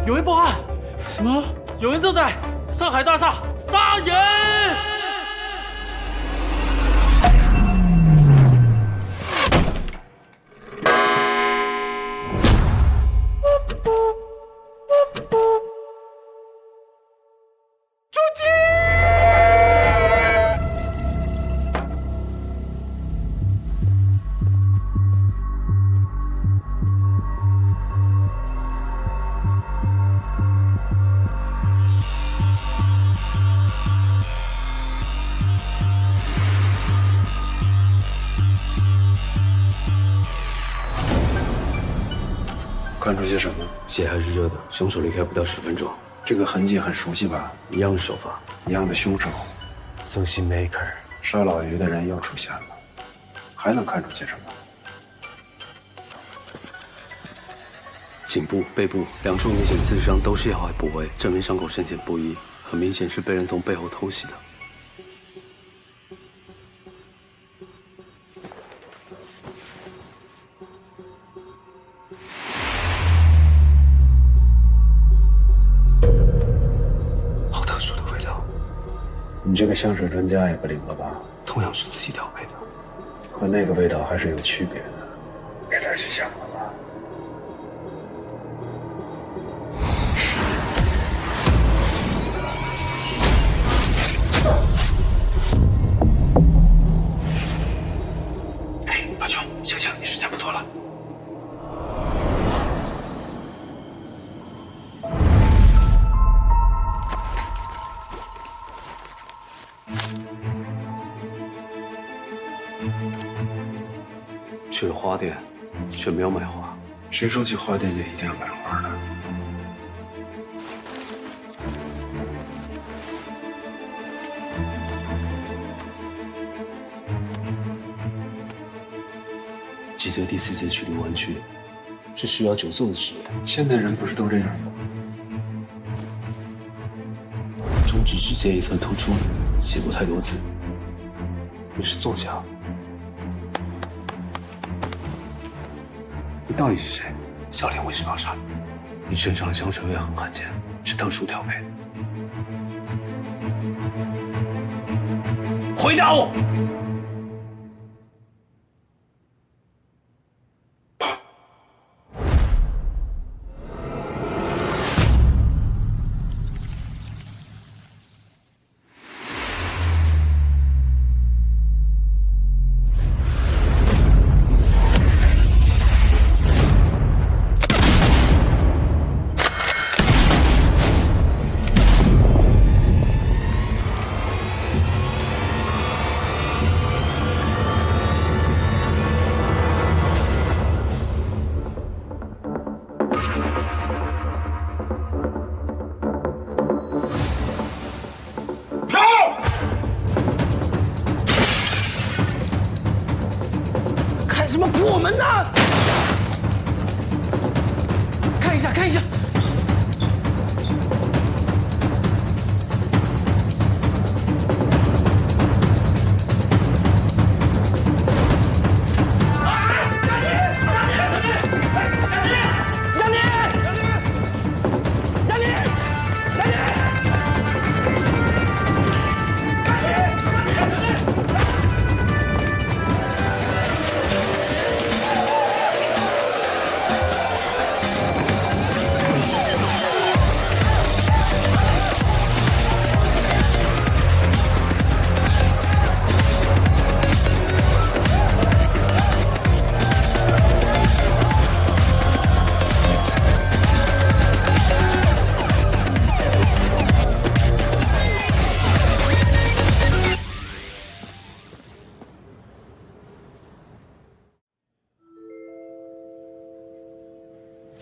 有人报案，什么？有人正在上海大厦杀人！出击！看出些什么？血还是热的，凶手离开不到10分钟。这个痕迹很熟悉吧？一样的手法，一样的凶手。苏西 Maker 杀老于的人又出现了，还能看出些什么？颈部、背部2处明显刺伤，都是要害部位，证明伤口深浅不一，很明显是被人从背后偷袭的。好特殊的味道，你这个香水专家也不灵了吧？同样是自己调配的，和那个味道还是有区别的，别再去想了吧。哎，阿琼，想想你时间不多了。去了花店，却没有买花。谁说去花店就一定要买花的？记得第4节曲的弯曲，是需要久坐的职业。现代人不是都这样吗？中指指尖一侧突出，写过太多字。你是作家，你到底是谁？小莲为什么要杀你？你身上的香水味很罕见，是特殊调配。回答我！看什么破门呢？看一下，看一下。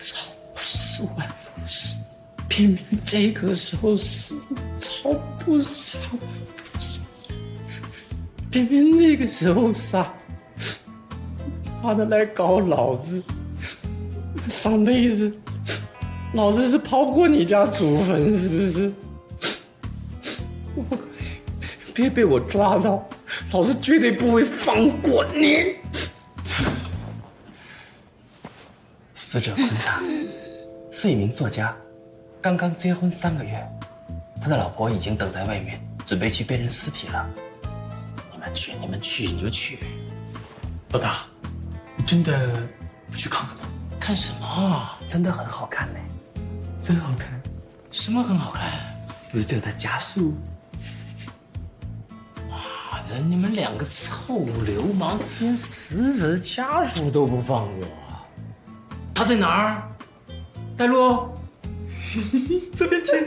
操万不是，偏偏这个时候死，操不杀不杀，偏偏这个时候杀，妈的来搞老子！上辈子老子是刨过你家祖坟是不是？我别被我抓到，老子绝对不会放过你！死者昆达是一名作家，刚刚结婚3个月，他的老婆已经等在外面，准备去被人撕皮了。你们去。老大，你真的不去看看吗？看什么？真的很好看呢，真好看。什么很好看？死者的家属。妈的，你们2个臭流氓，连死者家属都不放过。他在哪儿？带路。这边见。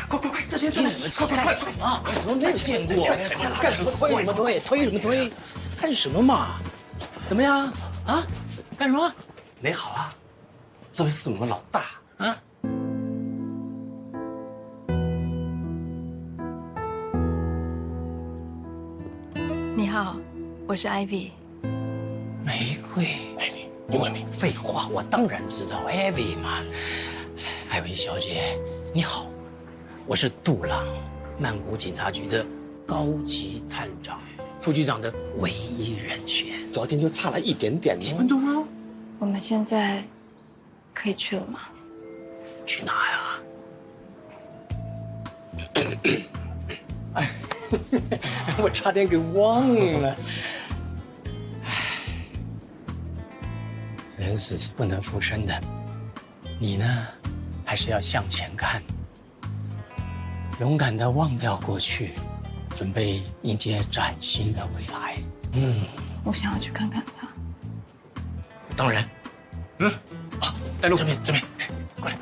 快，这边快！啊！为什么没有见过？干什么推？什么推？干什么嘛？怎么样？啊？干什么？没好啊！这位是我们老大啊！你好，我是 Ivy。玫瑰，你问名？废话，我当然知道 Ivy 嘛。艾薇小姐，你好，我是杜朗，曼谷警察局的高级探长，副局长的唯一人选。昨天就差了一点点，几分钟啊！我们现在可以去了吗？去哪呀？哎，我差点给忘了。人死是不能复生的，你呢，还是要向前看，勇敢地忘掉过去，准备迎接崭新的未来。我想要去看看他。当然。带路。这边，过来。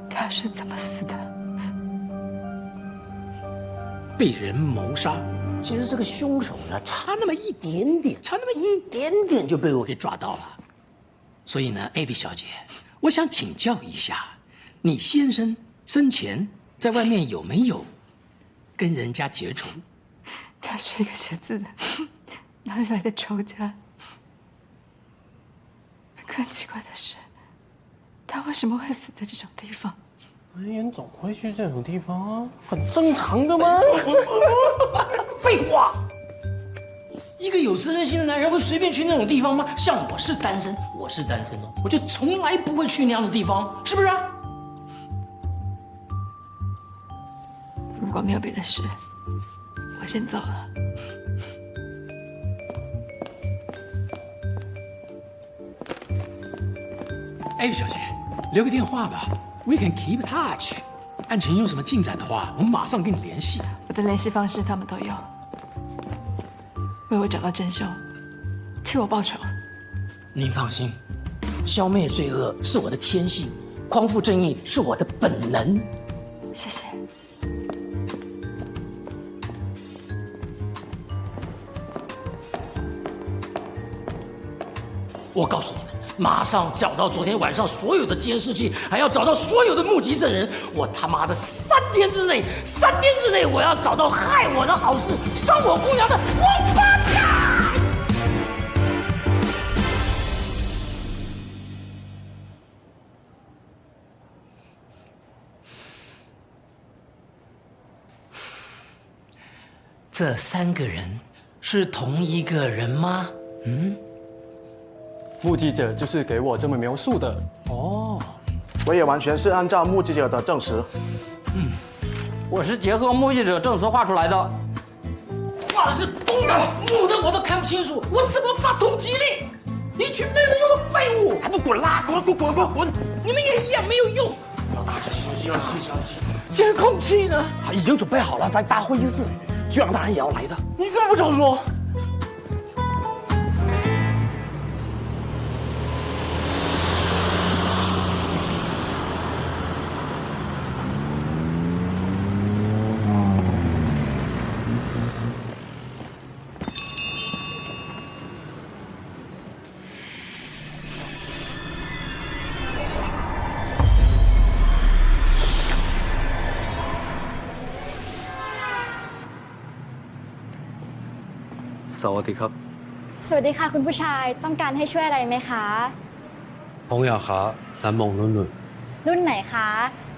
他是怎么死的？被人谋杀。其实这个凶手呢，差那么一点点就被我给抓到了。所以呢，艾薇小姐，我想请教一下，你先生生前在外面有没有跟人家结仇？他是一个写字的，哪里来的仇家？更奇怪的是，他为什么会死在这种地方？男人总会去这种地方啊，很正常的吗？废话！一个有责任心的男人会随便去那种地方吗？像我是单身哦，我就从来不会去那样的地方，是不是啊？如果没有别的事，我先走了。艾薇小姐，留个电话吧 ，We can keep touch。案情有什么进展的话，我们马上跟你联系。我的联系方式他们都有。为我找到真凶，替我报仇。您放心，消灭罪恶是我的天性，匡扶正义是我的本能。谢谢。我告诉你们，马上找到昨天晚上所有的监视器，还要找到所有的目击证人。我他妈的3天之内，我要找到害我的好事、伤我姑娘的王八蛋！这3个人是同一个人吗？目击者就是给我这么描述的。哦，我也完全是按照目击者的证词。我是结合目击者证词画出来的。画的是公的、母的，我都看不清楚，我怎么发通缉令？一群没有用的废物，还不滚啦！滚！你们也一样没有用。小心！监控器呢？已经准备好了，在大会议室，局长大人也要来的。你怎么不早说？ สวัสดีครับ สวัสดีค่ะคุณผู้ชายต้องการให้ช่วยอะไรไหมคะ ผมอยากหาน้ำมงรุ่น รุ่นไหนคะ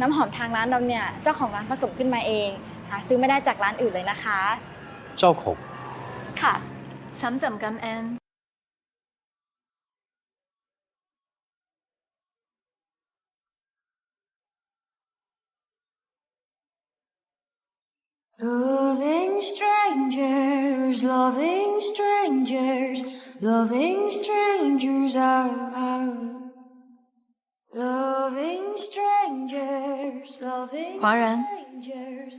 น้ำหอมทางร้านเราเนี่ยเจ้าของร้านผสมขึ้นมาเอง หาซื้อไม่ได้จากร้านอื่นเลยนะคะ เจ้าของ ค่ะ 參怎感恩？ Loving strangers, loving strangers, loving strangers are loving strangers, loving 华人 strangers,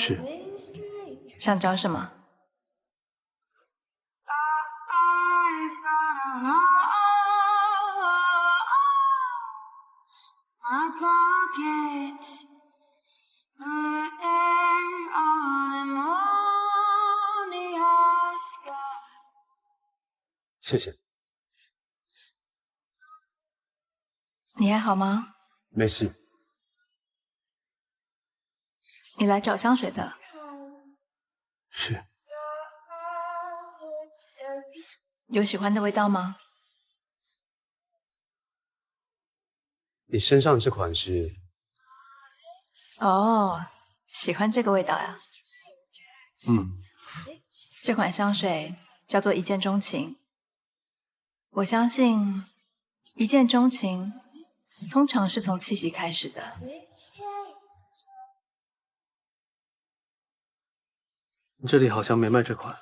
是 loving strangers. 想找什么？ I've got a lot my pockets. All the money I've got. 谢谢。你还好吗？没事。你来找香水的。是。有喜欢的味道吗？你身上这款是？哦，喜欢这个味道呀。这款香水叫做一见钟情。我相信，一见钟情通常是从气息开始的。这里好像没卖这款。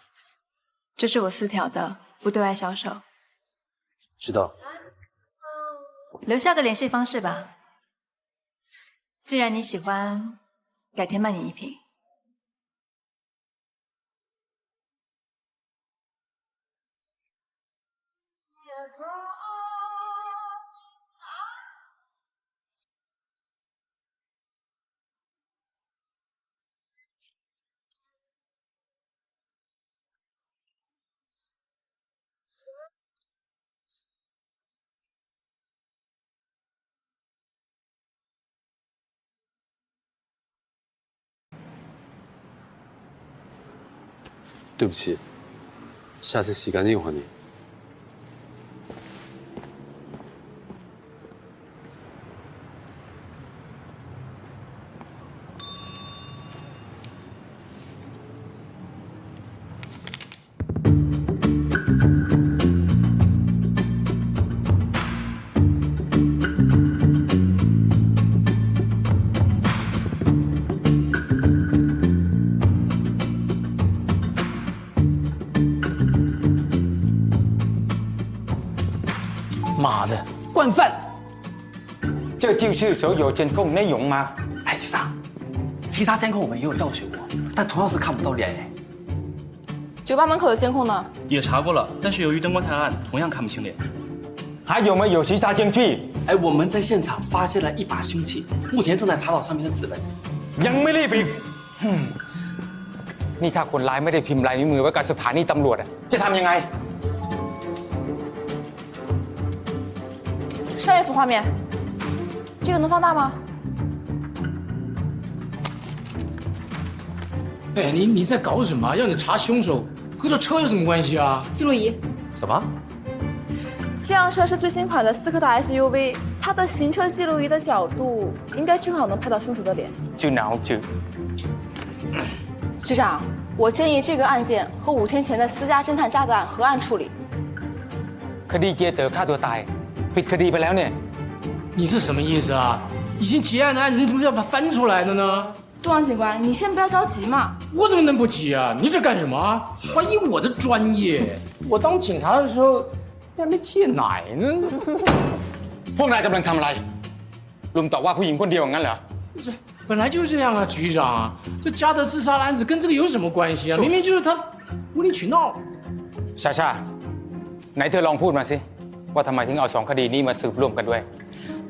这是我私调的，不对外销售。知道。留下个联系方式吧。既然你喜欢，改天卖你一瓶。对不起，下次洗干净还你。妈的，惯犯！这就是所有监控内容吗？哎，局长，其他监控我们也有调取过，但同样是看不到脸哎。酒吧门口的监控呢？也查过了，但是由于灯光太暗，同样看不清脸。还有没有其他证据？哎，我们在现场发现了一把凶器，目前正在查找上面的指纹。ยังไม่รีบอีกนี่ถ้าคนร้ายไม่ได้พิมพ์ลายนิ้วมือไว้กับสถานีตำรวจจะทำยังไง？上一幅画面，这个能放大吗？哎，你在搞什么？要你查凶手，和这车有什么关系啊？记录仪。什么？这辆车是最新款的斯柯达 SUV， 它的行车记录仪的角度应该正好能拍到凶手的脸。就挠就。局长，我建议这个案件和5天前的私家侦探家的案合案处理。คดีเจเต๋อฆ่าตัวตายปิดคดีไปแล้วเนี่ย。你这什么意思啊？已经结案的案子，你怎么要把它翻出来的呢？杜王警官，你先不要着急嘛。我怎么能不急啊？你这干什么？怀疑我的专业？我当警察的时候还没戒奶呢。พวกนายกำลังทำอะไรลุงตอบว่าผู้หญิงคนเดียวงั้นเหรอ？这本来就是这样啊，局长。这嘉德自杀的案子跟这个有什么关系啊？明明就是他无理取闹。ชาชาไหนเธอลองพูดมาสิว่าทำไมถึงเอา2คดีนี้มาสืบร่วมกันด้วย？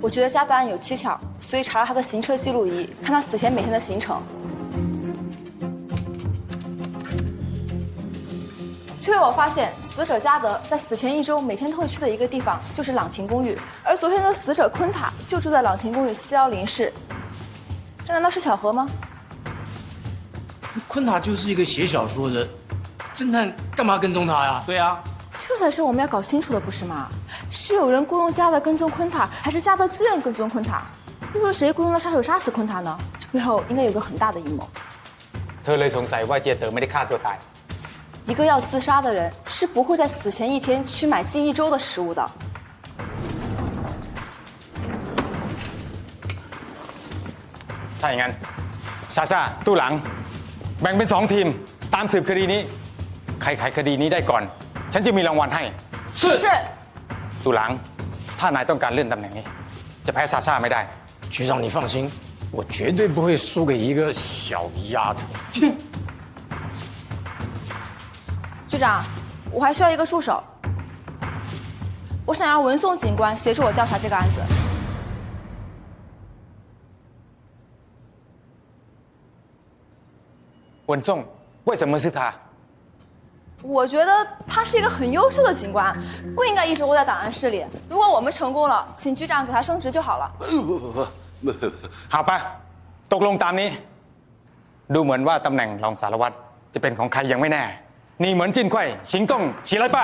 我觉得加德案有蹊跷，所以查了他的行车记录仪，看他死前每天的行程。最后我发现，死者加德在死前1周每天都会去的一个地方就是朗廷公寓，而昨天的死者昆塔就住在朗廷公寓410室。这难道是巧合吗？昆塔就是一个写小说的，侦探干嘛跟踪他呀？对啊，这才是我们要搞清楚的，不是吗？是有人雇佣加德跟踪昆塔，还是加德自愿跟踪昆塔？又是谁雇佣了杀手杀死昆塔呢？这背后应该有个很大的阴谋。 เธอเลยสงสัยว่าเจเต๋อไม่ได้ฆ่าตัวตาย 一个要自杀的人是不会在死前1天去买近1周的食物的。ถ้าอย่างนั้นซาซาตู้หลัง แบ่งเป็น2 ทีม ตามสืบคดีนี้ ใครไขคดีนี้ได้ก่อน ฉันจะมีรางวัลให้ 是。 ตู้หลัง ถ้านายต้องการเลื่อนตำแหน่งนี้ จะแพ้ซาซาไม่ได้ 局长，你放心，我绝对不会输给一个小丫头。局长，我还需要一个助手，我想让文颂警官协助我调查这个案子。文颂为什么是他？我觉得他是一个很优秀的警官，不应该一直窝在档案室里。如果我们成功了，请局长给他升职就好了。 เอาปะตกลงตามนี้ ดูเหมือนว่าตำแหน่งรองสารวัตรจะเป็นของใครยังไม่แน่นี่เหมือนจิ้นไขว้行动起来吧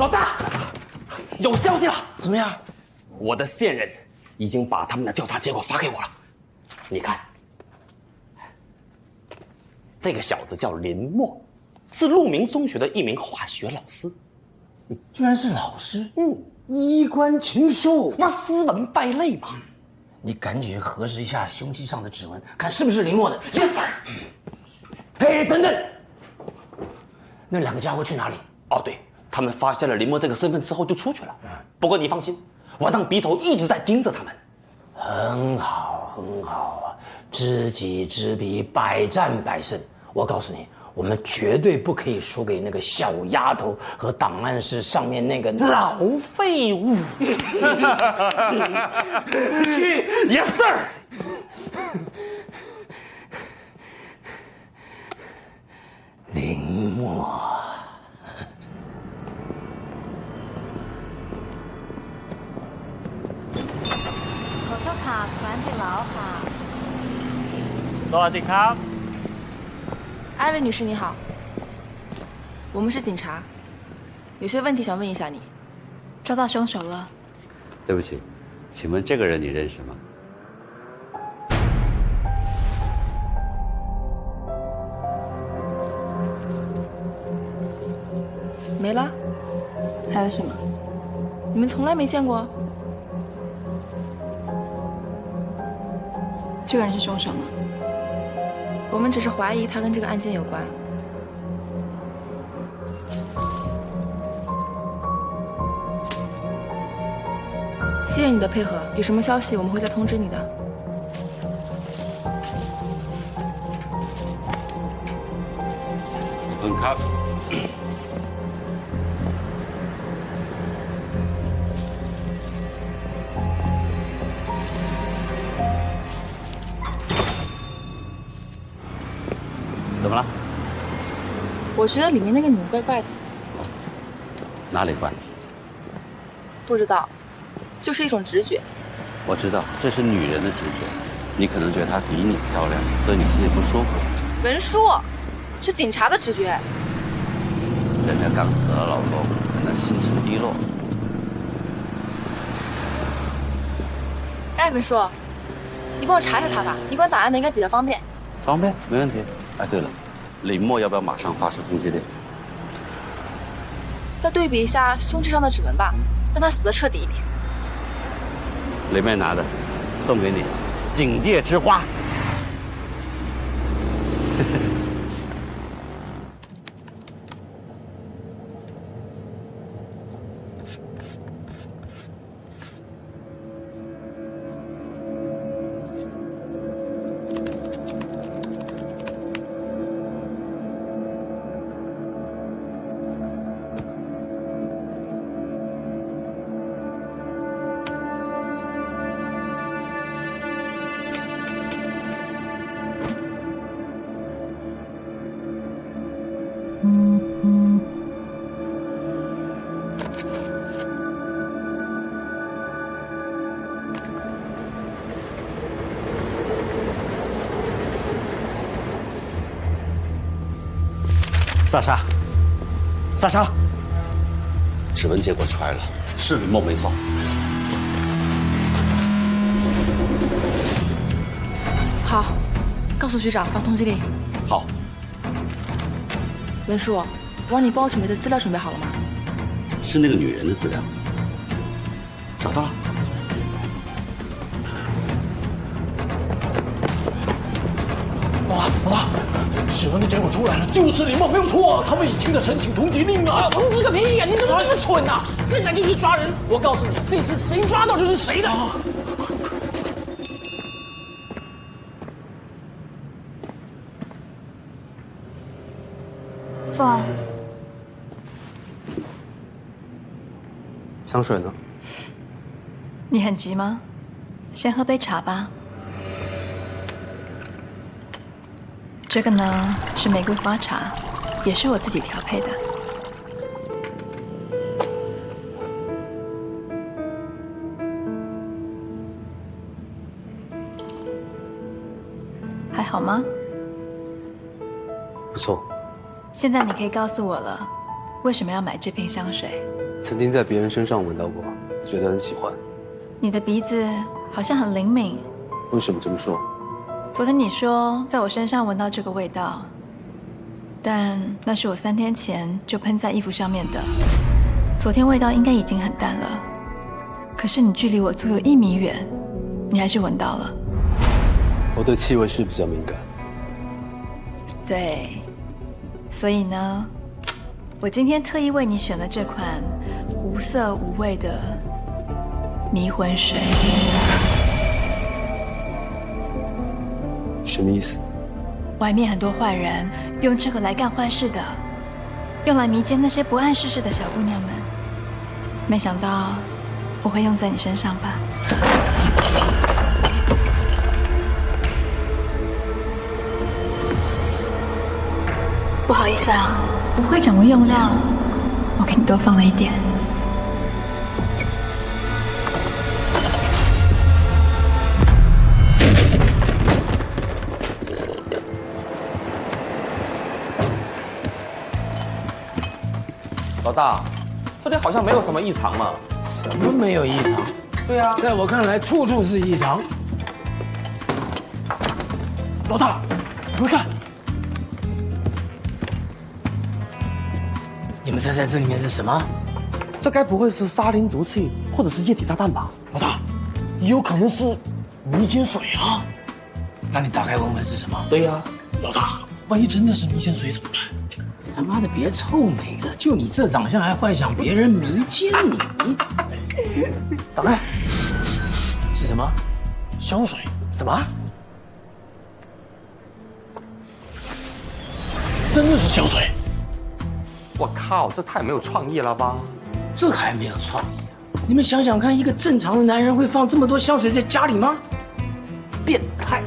老大，有消息了！怎么样？我的线人已经把他们的调查结果发给我了。你看，这个小子叫林默，是鹿鸣中学的一名化学老师。居然是老师，衣冠禽兽，那斯文败类嘛。你赶紧核实一下凶器上的指纹，看是不是林默的。 Yes sir。嘿，等等，那2个家伙去哪里？哦，对，他们发现了林默这个身份之后就出去了。不过你放心，我让鼻头一直在盯着他们。很好，很好，知己知彼，百战百胜。我告诉你，我们绝对不可以输给那个小丫头和档案室上面那个老废物。去 ，Yes sir。林默。 ขอโทษค่ะแคว้นที่แล้วค่ะ สวัสดีครับ 艾薇女士你好，我们是警察，有些问题想问一下你。抓到凶手了。对不起，请问这个人你认识吗？没了？还有什么？你们从来没见过？这个人是凶手吗？我们只是怀疑他跟这个案件有关。谢谢你的配合，有什么消息我们会再通知你的。คุณครับ 怎么了？我觉得里面那个女人怪怪的。哪里怪？不知道，就是一种直觉。我知道这是女人的直觉，你可能觉得她比你漂亮，所以你心里不舒服。文书，是警察的直觉。人家刚死了老公，可能心情低落。哎，文书，你帮我查一下他吧，你管档案的应该比较方便。方便，没问题。哎，对了，林默要不要马上发射通缉令？再对比一下凶器上的指纹吧，让他死得彻底一点。里面拿的，送给你，警戒之花。莎莎，莎莎，指纹结果出来了，是林梦没错。好，告诉学长发通缉令。好。文书，我让你帮我准备的资料准备好了吗？是那个女人的资料，找到了。老大，指纹的结果出来了，就是林梦没有错啊！他们已经在申请通缉令啊！通缉个屁呀！你怎么那么蠢呐？现在就去抓人！我告诉你，这次谁抓到就是谁的。坐啊。香水呢？你很急吗？先喝杯茶吧。这个呢是玫瑰花茶，也是我自己调配的。还好吗？不错。现在你可以告诉我了，为什么要买这瓶香水？曾经在别人身上闻到过，觉得很喜欢。你的鼻子好像很灵敏。为什么这么说？昨天你说在我身上闻到这个味道，但那是我3天前就喷在衣服上面的。昨天味道应该已经很淡了，可是你距离我足有1米远，你还是闻到了。我对气味是比较敏感。对，所以呢，我今天特意为你选了这款无色无味的迷魂水。什么意思？外面很多坏人用这个来干坏事的，用来迷奸那些不谙世事的小姑娘们。没想到我会用在你身上吧？不好意思啊，不会掌握用量，我给你多放了一点。老大，这里好像没有什么异常嘛。什么没有异常？对啊，在我看来，处处是异常。老大，快看！你们猜猜这里面是什么？这该不会是沙林毒气或者是液体炸弹吧？老大，有可能是迷奸水啊！那你打开闻闻是什么？对呀，老大，万一真的是迷奸水怎么办？他妈的，别臭美了！就你这长相，还幻想别人迷奸你？打开，是什么？香水？什么？真的是香水！我靠，这太没有创意了吧？这还没有创意啊！你们想想看，一个正常的男人会放这么多香水在家里吗？变态，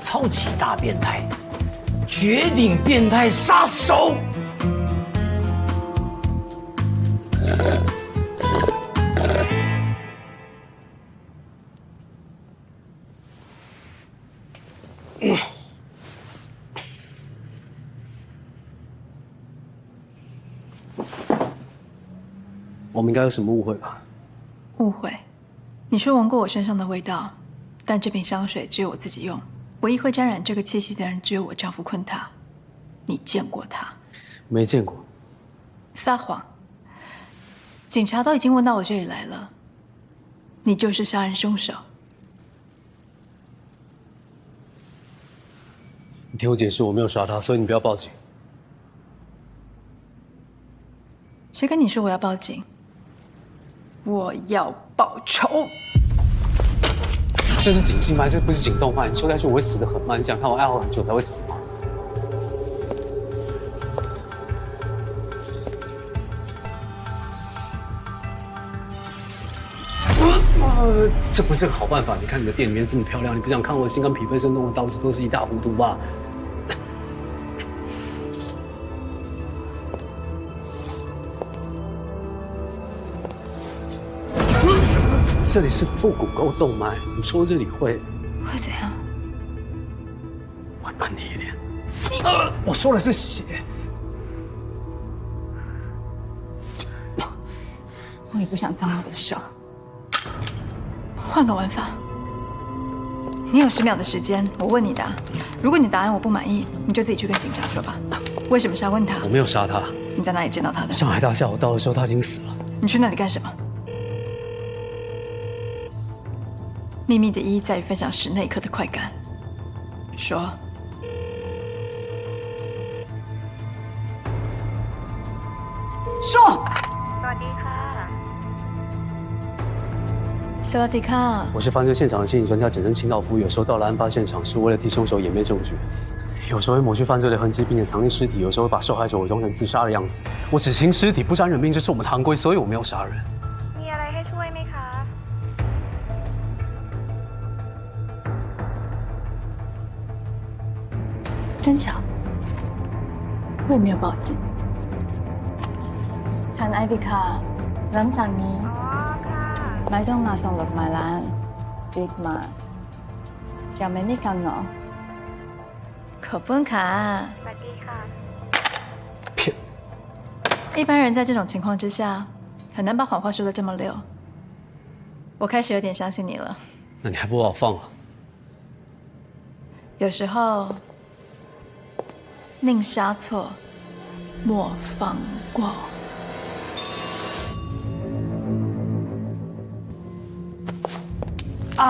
超级大变态！绝顶变态杀手！我们应该有什么误会吧？误会？你说闻过我身上的味道，但这瓶香水只有我自己用。唯一会沾染这个气息的人只有我丈夫昆塔，你见过他？没见过。撒谎！警察都已经问到我这里来了，你就是杀人凶手。你听我解释，我没有杀他，所以你不要报警。谁跟你说我要报警？我要报仇！这是警性吗？这不是警动脉，你抽下去我会死得很慢。你想看我爱好很久才会死吗？这不是个好办法。你看你的店里面这么漂亮，你不想看我心肝脾肺肾弄得到处都是一塌糊涂吧？这里是腹股沟动脉，你抽这里会怎样？会喷你一脸。我说的是血，我也不想脏了我的手。换个玩法，你有10秒的时间，我问你答。如果你答案我不满意，你就自己去跟警察说吧。为什么杀过他？我没有杀他。你在哪里见到他的？上海大厦，我到的时候他已经死了。你去那里干什么？秘密的意义在于分享时那一刻的快感。说。说。萨瓦迪卡。我是犯罪现场的心理专家，简称清道夫。有时候到了案发现场是为了替凶手掩灭证据，有时候会抹去犯罪的痕迹，并且藏匿尸体；有时候会把受害者伪装成自杀的样子。我只清尸体，不沾人命，这是我们堂规，所以我没有杀人。มีอะไรให้ช่วยไหมคะ真巧，我也没有报警。ท่านไอวิคาหลังจากนี้ไม่ต้องมาส่งดอกไม้ร้านบิ๊กมายังไม่ได้กันเนาะขอบคุณค่ะสวัสดีค่ะ 骗子！一般人在这种情况之下，很难把谎话说得这么溜。我开始有点相信你了。那你还不把我放了？有时候，宁杀错，莫放过。哦，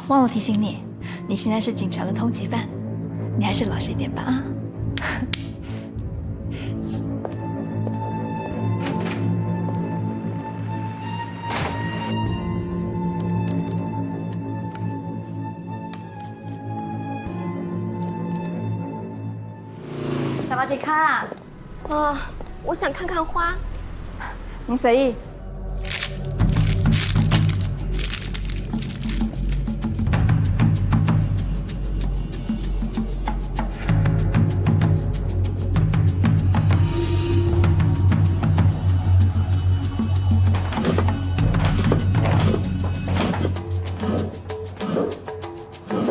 忘了提醒你，你现在是警察的通缉犯，你还是老实一点吧啊。萨瓦迪卡。我想看看花。您随意。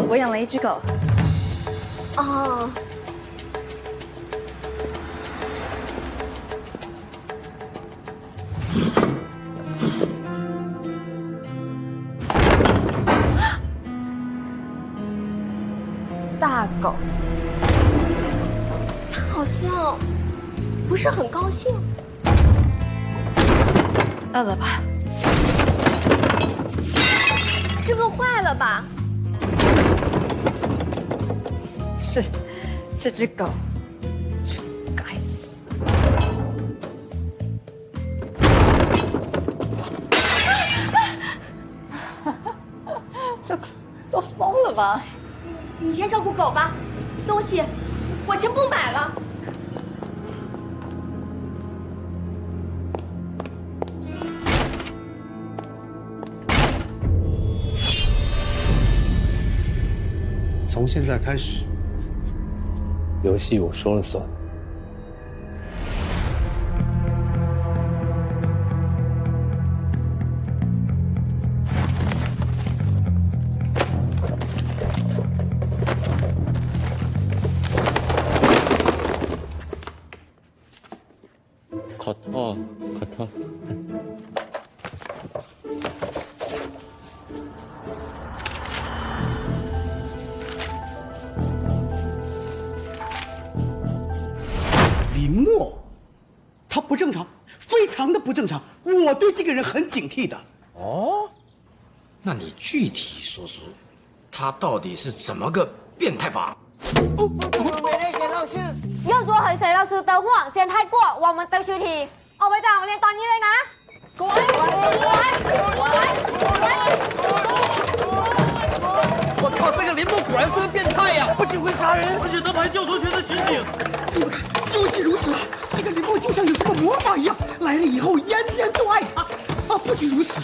我养了一只狗。哦。大狗，它好像不是很高兴。饿了吧？是饿坏了吧？是，这只狗真该死。都疯了吧？你先照顾狗吧，东西我全部买了。从现在开始，游戏我说了算。ขอโทษขอโทษ林默，他不正常，非常的不正常。我对这个人很警惕的。哦，那你具体说说，他到底是怎么个变态法？要做很谁老师的谎先太过我们的出题เอาไปจากโรงเรียนตอนนี้เลยนะ我靠，这个林默果然是个变态呀！不仅会杀人，而且能排教头拳的刑警。你们看，就是如此。这个林默就像有什么魔法一样，来了以后人人都爱他。啊，不仅如此，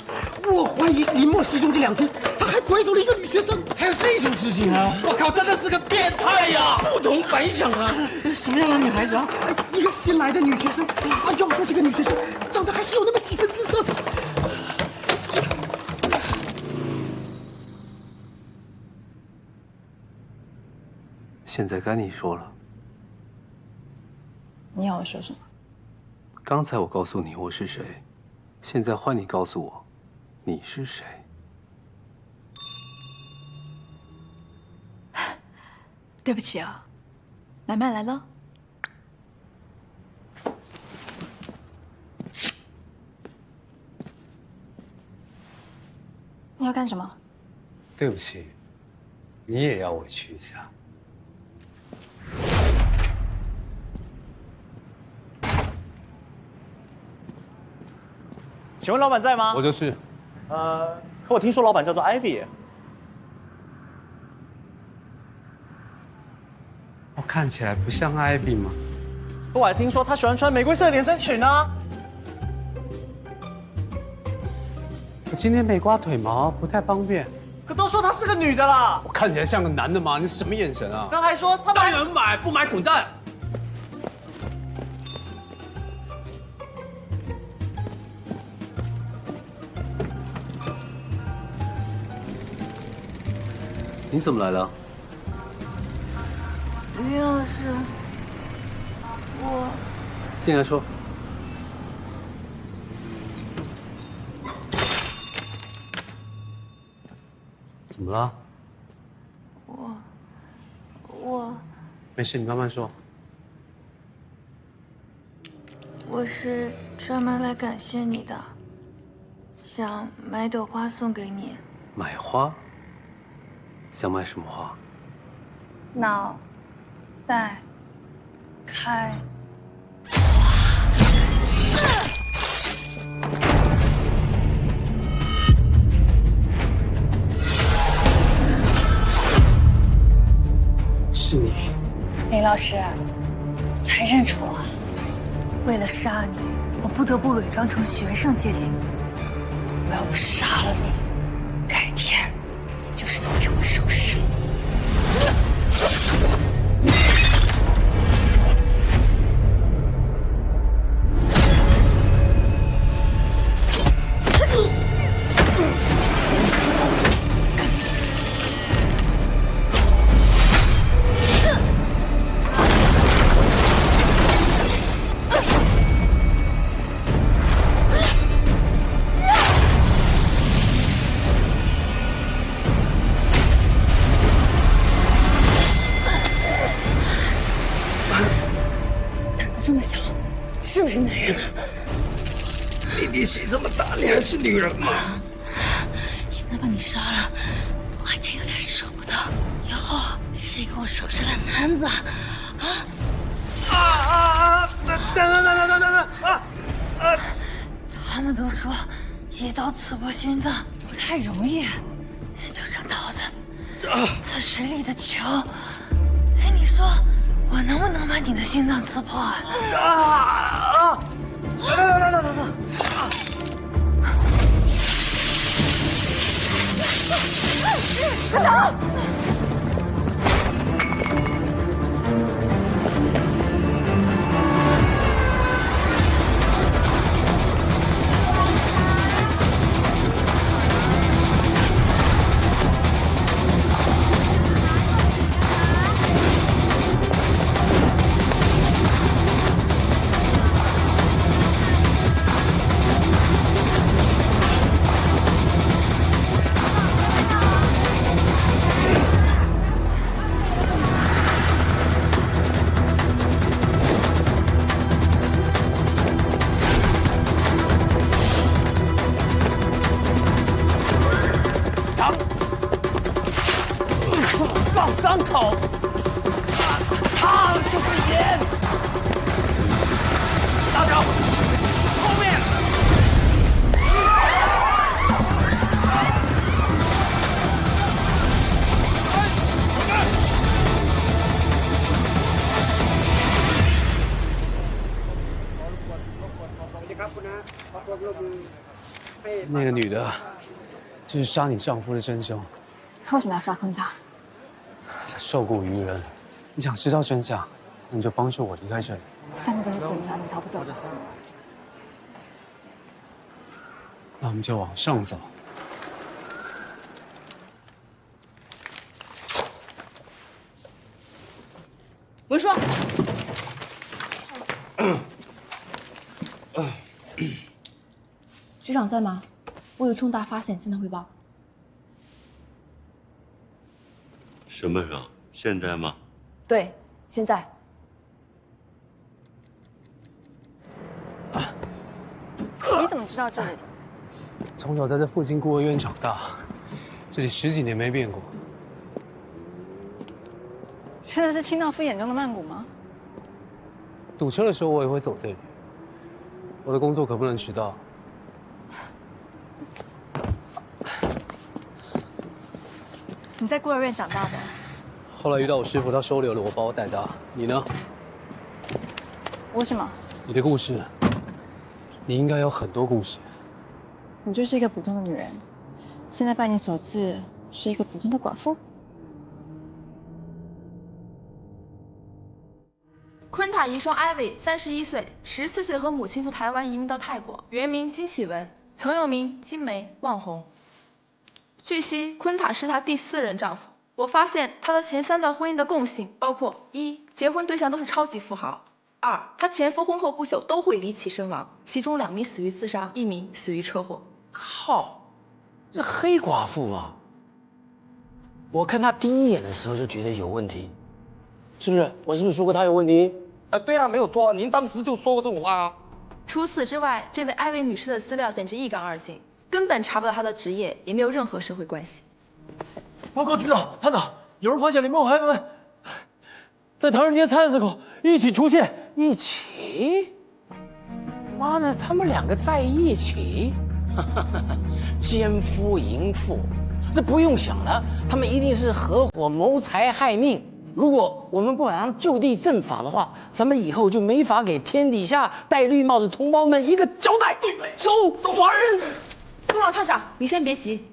我怀疑林默失踪这2天，他还拐走了一个女学生。还有这种事情啊！我靠，真的是个变态呀！不同凡响啊！什么样的女孩子啊？一个新来的女学生啊，要说这个女学生长得还是有那么几分姿色的。现在该你说了。你要我说什么？刚才我告诉你我是谁，现在换你告诉我，你是谁？对不起啊，买卖来了。你要干什么？对不起，你也要委屈一下。请问老板在吗？我就是。可我听说老板叫做 Ivy。我看起来不像艾比吗？可我还听说他喜欢穿玫瑰色的连身裙呢。我今天没刮腿毛，不太方便。可都说她是个女的啦。我看起来像个男的吗？你什么眼神啊？刚还说他当然买，不买滚蛋！你怎么来了？林老师，我进来说。怎么了？我没事，你慢慢说。我是专门来感谢你的，想买朵花送给你。买花？想买什么花？脑袋开是你，林老师，才认出我。为了杀你，我不得不伪装成学生接近你。我要不杀了你，改天就是你给我收拾。这么小，是不是男人？你力气这么大，你还是女人吗？现在把你杀了，我还真有点舍不得。以后谁给我收拾烂摊子啊？等！他们都说一刀刺破心脏不太容易，就剩刀子刺水里的球。哎，你说我能不能把你的心脏刺破啊？快走！放伤口，就是盐。大脚，后面。那个女的，就是杀你丈夫的真凶。他为什么要杀昆塔？他受雇于人。你想知道真相，那你就帮助我离开这里。下面都是警察，你逃不走的。那我们就往上走。文说，局长在吗？我有重大发现，向他汇报。什么时候？现在吗？对，现在。你怎么知道这里？从小在这附近孤儿院长大，这里10几年没变过。真的是清道夫眼中的曼谷吗？堵车的时候我也会走这里。我的工作可不能迟到。你在孤儿院长大的？后来遇到我师傅，他收留了我，把我带大。你呢？我什么？你的故事，你应该有很多故事。你就是一个普通的女人，现在拜你所赐，是一个普通的寡妇。昆塔遗孀艾薇31岁，14岁和母亲从台湾移民到泰国，原名金喜文，曾用名金梅、望红。据悉，昆塔是她第4任丈夫。我发现她的前3段婚姻的共性包括：1. 结婚对象都是超级富豪；2. 她前夫婚后不久都会离奇身亡，其中2名死于自杀，1名死于车祸。靠，这黑寡妇啊！我看她第一眼的时候就觉得有问题，是不是？我是不是说过她有问题？对啊，没有错，您当时就说过这种话啊。除此之外，这位艾薇女士的资料简直一干二净，根本查不到她的职业，也没有任何社会关系。报告局长、探长，有人发现林梦孩子们在唐人街菜市口一起出现。一起？妈的，他们2个在一起？奸夫淫妇，这不用想了，他们一定是合伙谋财害命。如果我们不马上就地正法的话，咱们以后就没法给天底下戴绿帽子同胞们一个交代。走，华人。东老探长，你先别急，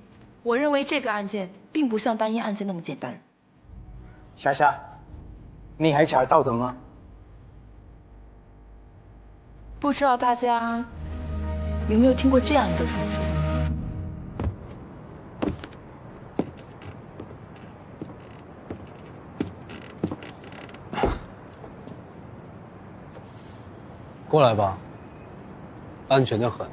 我认为这个案件并不像单一案件那么简单。霞霞，你还查到的吗？不知道大家有没有听过这样一个数据？过来吧，安全的很。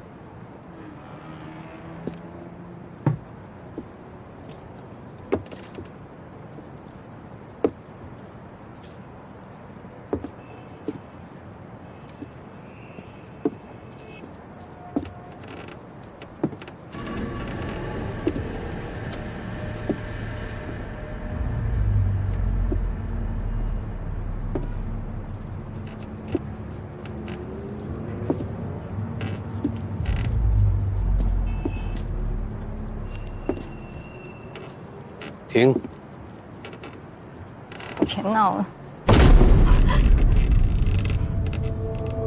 停！别闹了！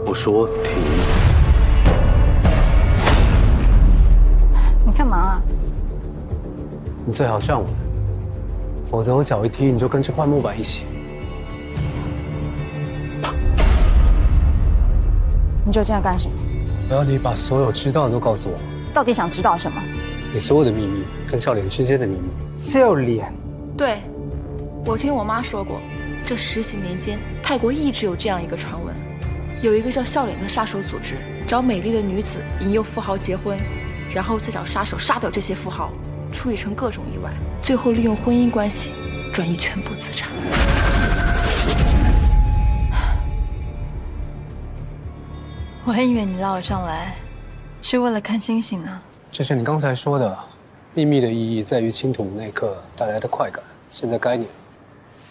我说停！你干嘛啊？你最好站稳，否则我脚一踢你就跟这块木板一起。你究竟要干什么？我要你把所有知道的都告诉我。到底想知道什么？你所有的秘密跟笑脸之间的秘密。笑脸？对，我听我妈说过，这10几年间，泰国一直有这样一个传闻，有一个叫笑脸的杀手组织，找美丽的女子引诱富豪结婚，然后再找杀手杀掉这些富豪，处理成各种意外，最后利用婚姻关系转移全部资产。我还以为你拉我上来是为了看星星呢。就像你刚才说的，秘密的意义在于倾吐那一刻带来的快感。现在该你了。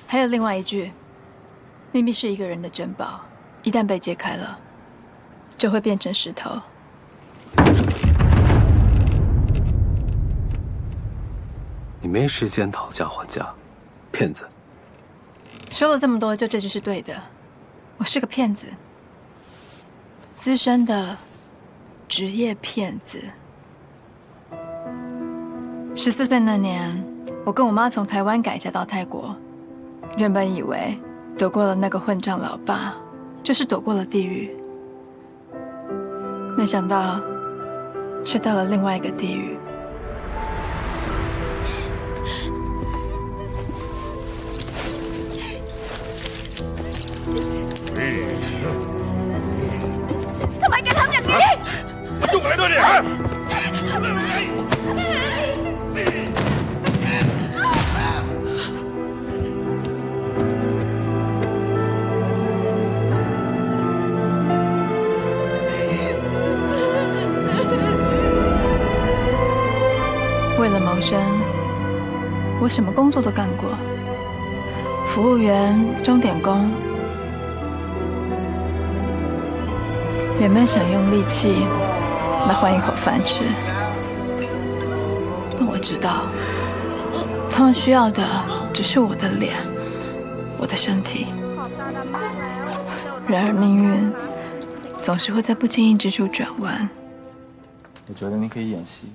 还有另外一句，秘密是一个人的珍宝，一旦被揭开了，就会变成石头。你没时间讨价还价，骗子。说了这么多，就这句是对的。我是个骗子，资深的职业骗子。14岁那年，我跟我妈从台湾改嫁到泰国，原本以为躲过了那个混账老爸，就是躲过了地狱，没想到却到了另外一个地狱。为了谋生，我什么工作都干过，服务员、钟点工。原本想用力气来换一口饭吃，但我知道，他们需要的只是我的脸，我的身体。然而命运总是会在不经意之处转弯。我觉得你可以演戏。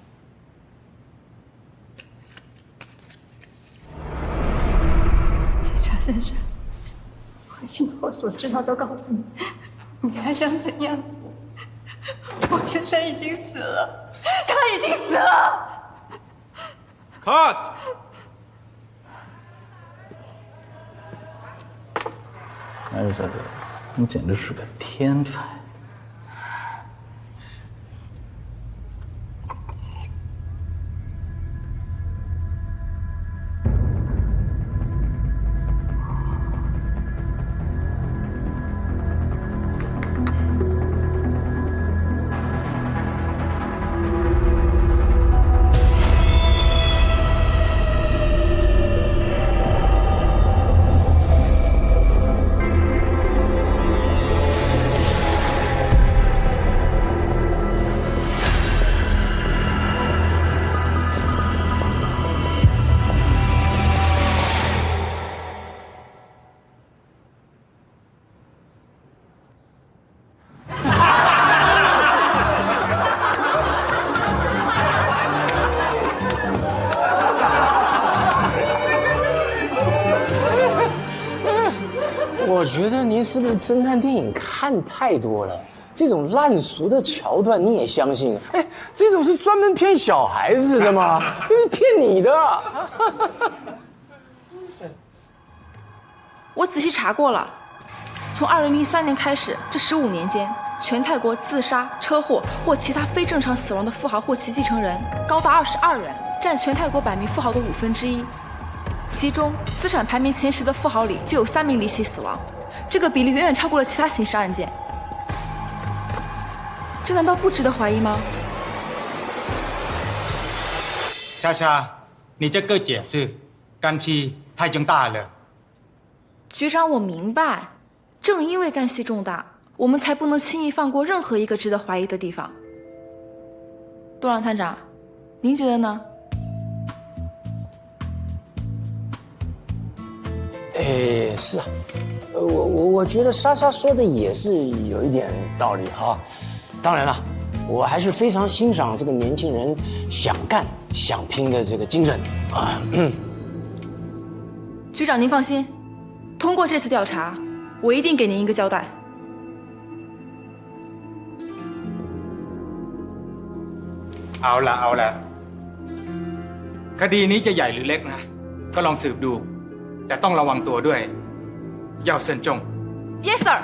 警察先生，我已经把我所知道都告诉你，你还想怎样？我先生已经死了，他已经死了。Cut！ 哎呦，小姐，你简直是个天才。我觉得您是不是侦探电影看太多了？这种烂俗的桥段你也相信？哎，这种是专门骗小孩子的吗？这是骗你的。我仔细查过了，从2003年开始，这15年间，全泰国自杀、车祸或其他非正常死亡的富豪或其继承人高达22人，占全泰国100名富豪的1/5。其中，资产排名前10的富豪里就有3名离奇死亡，这个比例远远超过了其他刑事案件。这难道不值得怀疑吗？莎莎，你这个解释干系太重大了。局长，我明白，正因为干系重大，我们才不能轻易放过任何一个值得怀疑的地方。杜朗探长，您觉得呢？是啊，我觉得莎莎说的也是有一点道理哈。当然了，我还是非常欣赏这个年轻人想干想拼的这个精神啊。局长您放心，通过这次调查，我一定给您一个交代。เอาละคดีนี้จะใหญ่หรือเล็กนะก็ลองสืบดูแต่ต้องระวังตัวด้วย要慎重 Yes sir。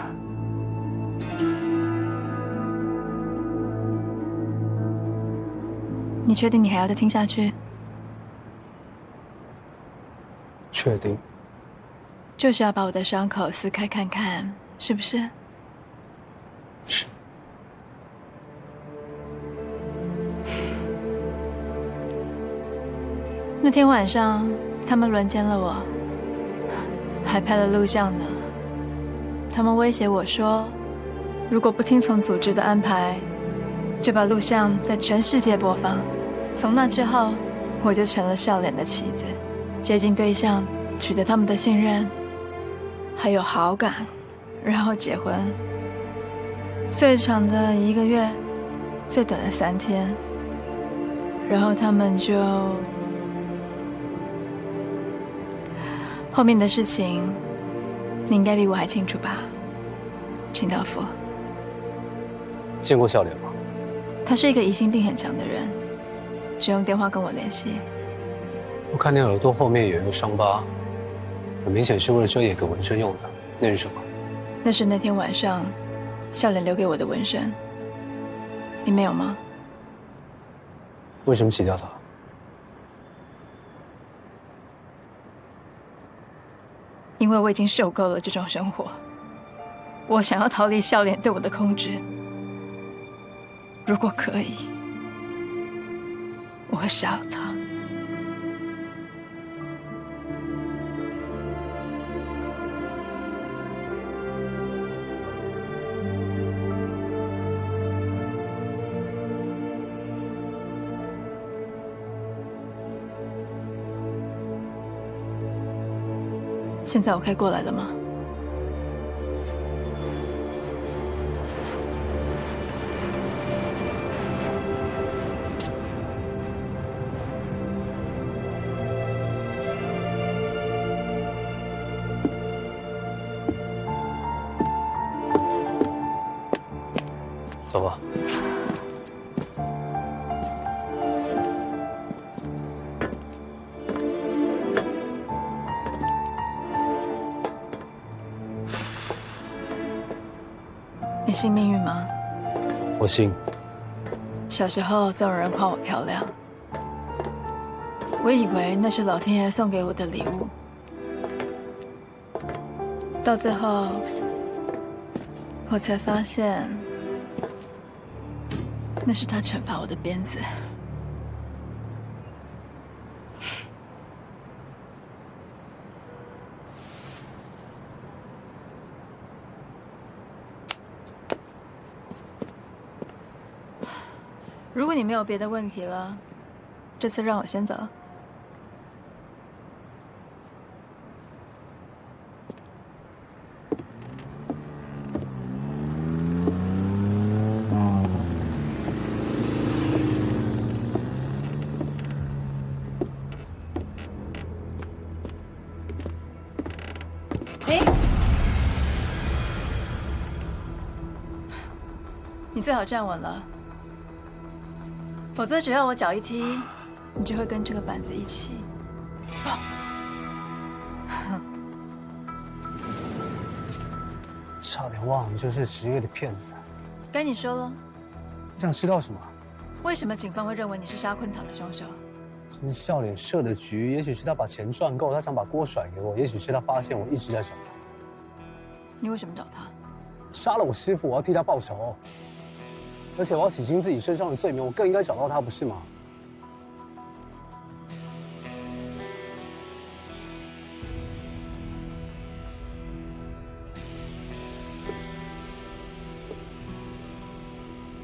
你确定你还要再听下去？确定。就是要把我的伤口撕开看看，是不是？是。那天晚上，他们轮奸了我，还拍了录像呢。他们威胁我说，如果不听从组织的安排，就把录像在全世界播放。从那之后，我就成了笑脸的棋子，接近对象，取得他们的信任，还有好感，然后结婚。最长的1个月，最短的3天，然后他们就……后面的事情，你应该比我还清楚吧，清道夫。见过笑脸吗？他是一个疑心病很强的人，只用电话跟我联系。我看你耳朵后面有一个伤疤，很明显是为了遮掩个纹身用的，那是什么？那是那天晚上笑脸留给我的纹身。你没有吗？为什么洗掉它？因为我已经受够了这种生活，我想要逃离笑脸对我的控制。如果可以，我会杀了他。现在我可以过来了吗？走吧。你信命运吗？我信。小时候总有人夸我漂亮，我以为那是老天爷送给我的礼物，到最后我才发现，那是他惩罚我的鞭子。如果你没有别的问题了，这次让我先走。哎，你最好站稳了。否则，只要我脚一踢，你就会跟这个板子一起。差点忘了，就是职业的骗子。该你说了。你想知道什么？为什么警方会认为你是杀坤塔的凶手？这是笑脸设的局，也许是他把钱赚够，他想把锅甩给我；也许是他发现我一直在找他。你为什么找他？杀了我师父，我要替他报仇。而且我要洗清自己身上的罪名，我更应该找到他，不是吗？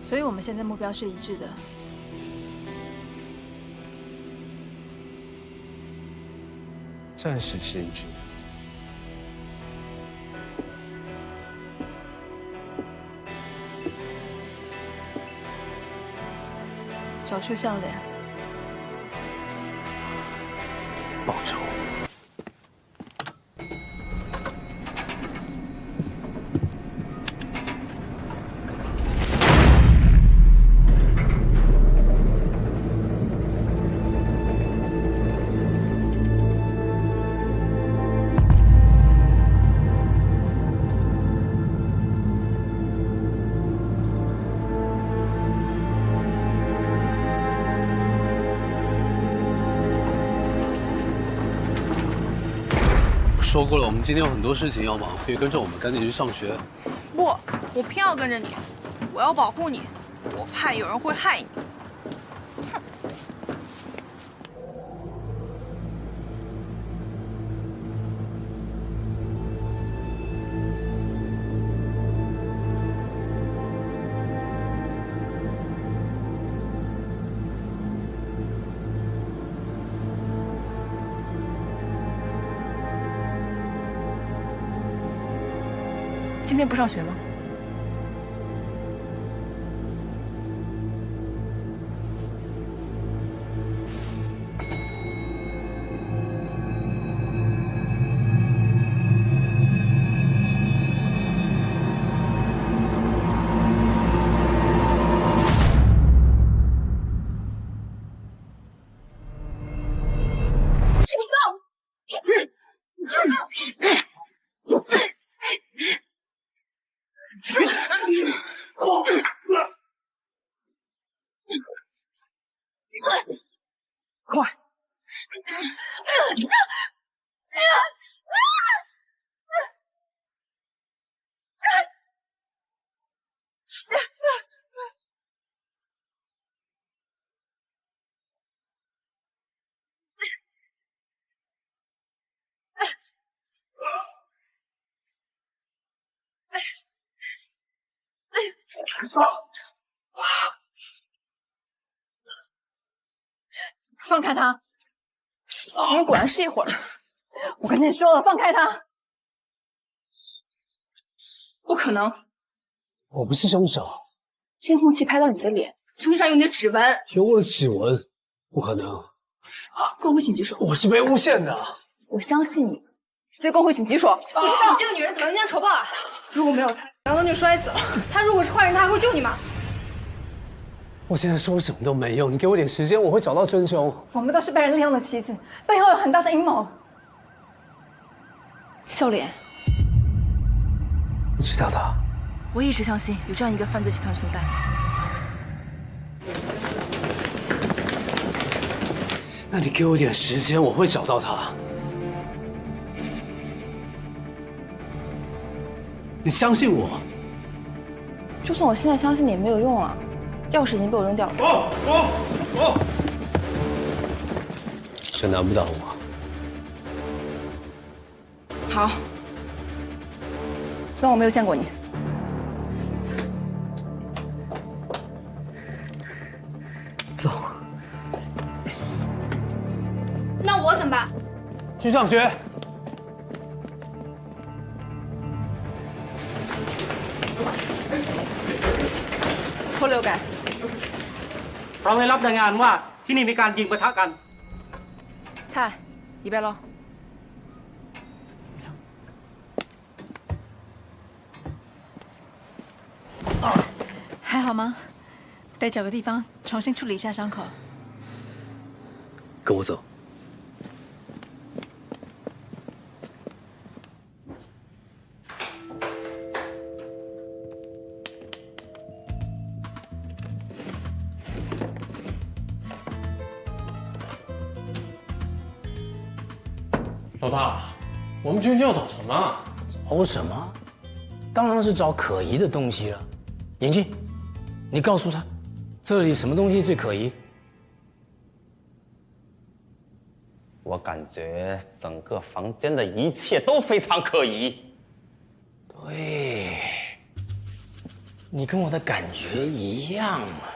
所以我们现在目标是一致的。暂时是一致。找出笑脸，报仇。说过了，我们今天有很多事情要忙，可以跟着我们赶紧去上学。不，我偏要跟着你，我要保护你，我怕有人会害你。哼！今天不上学吗？放开他！你们果然是一伙儿。我跟你说了，放开他！不可能，我不是凶手。监控器拍到你的脸，身上有你的指纹。有我的指纹？不可能！工会请举手。我是被诬陷的。我相信你，所以工会请举手。不知道你这个女人怎么人间仇报啊？如果没有她，梁东就摔死了。她如果是坏人，她还会救你吗？我现在说什么都没用，你给我点时间，我会找到真凶。我们都是被人利用的棋子，背后有很大的阴谋。笑脸，你知道他？我一直相信有这样一个犯罪集团存在。那你给我点时间，我会找到他。你相信我？就算我现在相信你也没有用啊。钥匙已经被我扔掉了。这难不倒我。好，虽然我没有见过你。走。那我怎么办？去上学。拖溜改。เราได้รับรายงานว่าที่นี่มีการยิงปะทะกัน菜，预备喽。还好吗？得找个地方重新处理一下伤口。跟我走。老大，我们究竟要找什么？找什么？当然是找可疑的东西了。眼镜，你告诉他，这里什么东西最可疑？我感觉整个房间的一切都非常可疑。对，你跟我的感觉一样啊。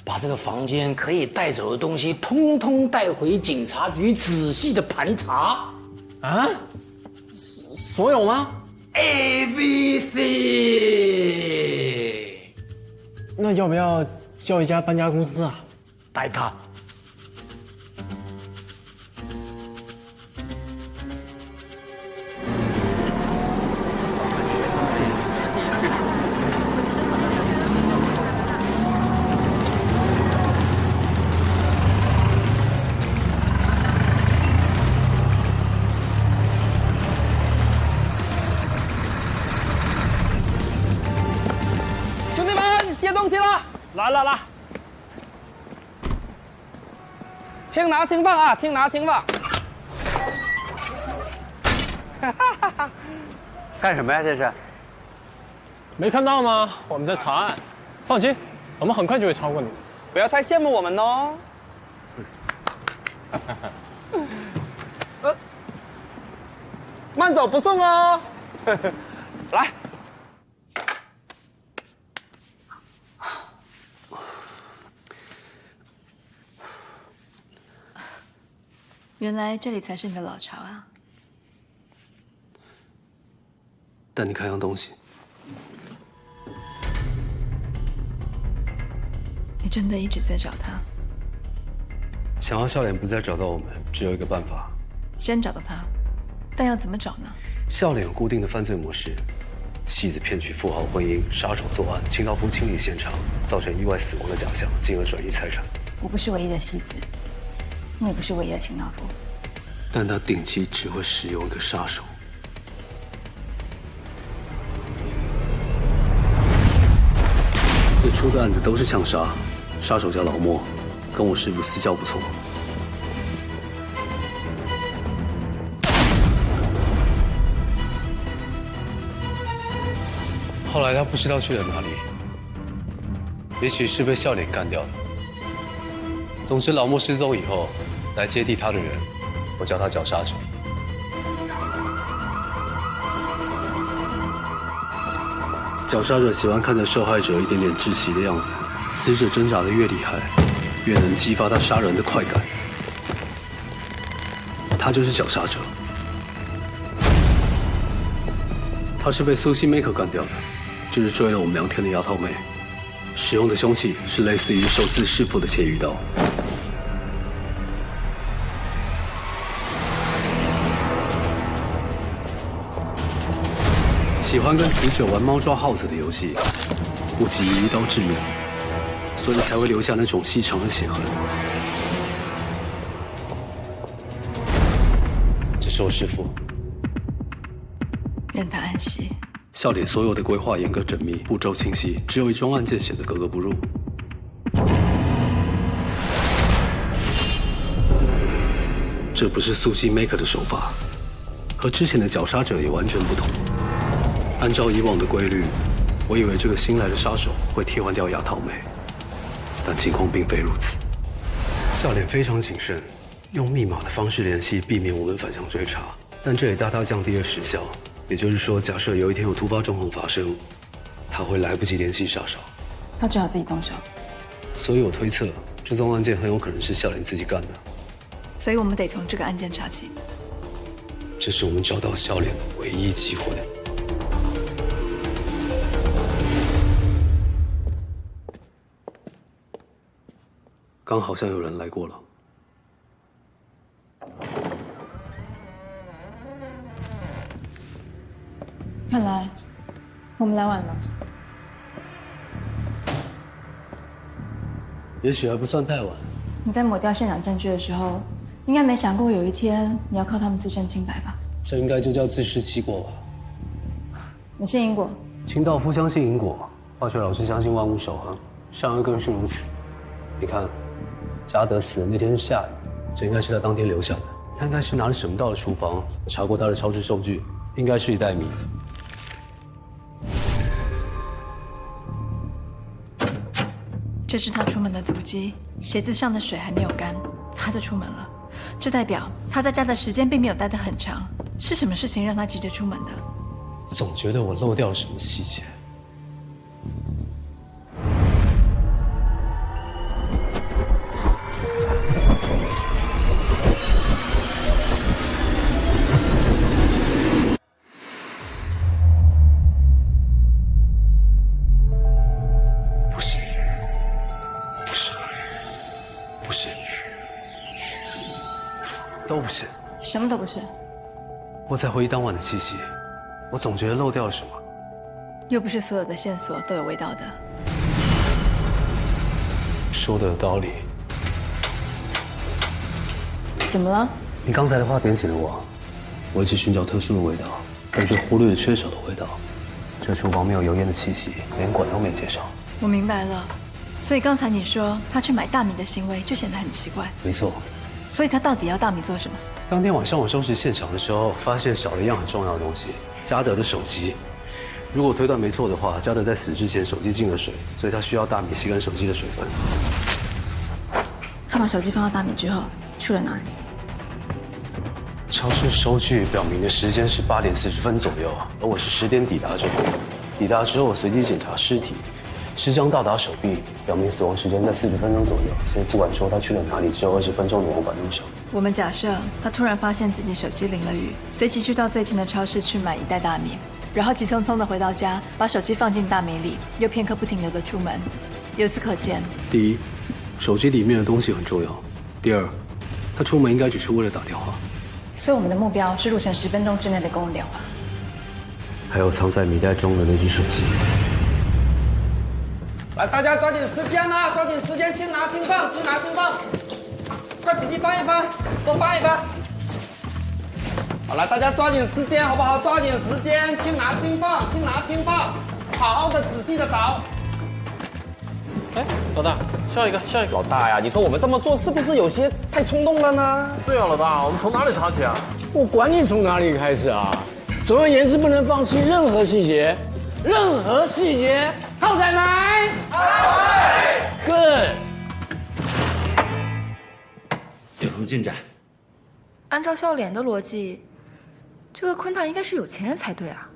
把这个房间可以带走的东西，通通带回警察局仔细的盘查。啊？所有吗 ？Everything。那要不要叫一家搬家公司啊？带他。来，轻拿轻放啊，轻拿轻放。干什么呀？这是？没看到吗？我们在查案。放心，我们很快就会超过你。不要太羡慕我们哦。慢走不送哦。来。原来这里才是你的老巢啊！带你看样东西。你真的一直在找他？想要笑脸不再找到我们，只有一个办法：先找到他。但要怎么找呢？笑脸有固定的犯罪模式：戏子骗取富豪婚姻，杀手作案，清道夫清理现场，造成意外死亡的假象，进而转移财产。我不是唯一的戏子。你也不是唯一的清道夫，但他定期只会使用一个杀手。最初的案子都是枪杀，杀手叫老莫，跟我师傅私交不错。后来他不知道去了哪里，也许是被笑脸干掉的。总之，老莫失踪以后，来接替他的人，我叫他绞杀者。绞杀者喜欢看着受害者一点点窒息的样子，死者挣扎的越厉害，越能激发他杀人的快感。他就是绞杀者。他是被苏西梅克干掉的，就是追了我们2天的丫头妹。使用的凶器是类似于手刺师傅的切鱼刀。喜欢跟死者玩猫抓耗子的游戏，不急于一刀致命，所以才会留下那种细长的血痕。这是我师父，愿他安息。笑脸所有的规划严格缜密，步骤清晰，只有一桩案件显得格格不入。这不是苏西 Maker 的手法，和之前的绞杀者也完全不同。按照以往的规律，我以为这个新来的杀手会替换掉牙套妹，但情况并非如此。笑脸非常谨慎，用密码的方式联系，避免我们反向追查，但这也大大降低了时效。也就是说，假设有一天有突发状况发生，他会来不及联系杀手，他只好自己动手。所以我推测，这宗案件很有可能是笑脸自己干的。所以我们得从这个案件查起。这是我们找到笑脸的唯一机会。刚好像有人来过了。看来我们来晚了。也许还不算太晚。你在抹掉现场证据的时候，应该没想过有一天你要靠他们自证清白吧？这应该就叫自食其果吧。你信因果？清道夫相信因果，化学老师相信万物守恒，善恶更是如此。你看，嘉德死的那天是下雨，这应该是他当天留下的。他应该是拿了什么到了厨房？我查过他的超市收据，应该是一袋米。这是他出门的足迹，鞋子上的水还没有干，他就出门了。这代表他在家的时间并没有待得很长。是什么事情让他急着出门的？总觉得我漏掉了什么细节。都不是，什么都不是。我在回忆当晚的气息，我总觉得漏掉了什么。又不是所有的线索都有味道的。说的有道理。怎么了？你刚才的话点醒了我，我一直寻找特殊的味道，但却忽略了缺少的味道。这厨房没有油烟的气息，连管都没接上。我明白了，所以刚才你说他去买大米的行为就显得很奇怪。没错。所以他到底要大米做什么？当天晚上我收拾现场的时候，发现少了一样很重要的东西——嘉德的手机。如果推断没错的话，嘉德在死之前手机进了水，所以他需要大米吸干手机的水分。他把手机放到大米之后去了哪里？超市收据表明的时间是8点40分左右，而我是10点抵达这里。抵达之后，我随机检查尸体。尸僵到达手臂，表明死亡时间在40分钟左右，所以不管说他去了哪里，只有20分钟的往返路程。我们假设他突然发现自己手机淋了雨，随即去到最近的超市去买1袋大米，然后急匆匆的回到家，把手机放进大米里，又片刻不停留的出门。由此可见，第一，手机里面的东西很重要；第二，他出门应该只是为了打电话。所以我们的目标是路程10分钟之内的公用电话。还有藏在米袋中的那只手机。来，大家抓紧时间啊！抓紧时间，轻拿轻放，轻拿轻放，快仔细翻一翻，多翻一翻。好了，大家抓紧时间，好不好？抓紧时间，轻拿轻放，轻拿轻放，好好的、仔细的找。哎，老大，笑一个，笑一个。老大呀，你说我们这么做是不是有些太冲动了呢？对啊，老大，我们从哪里查起啊？我管你从哪里开始啊！总而言之，不能放弃任何细节。任何细节，浩仔买。Good。有什么进展？按照笑脸的逻辑，这个昆塔应该是有钱人才对啊。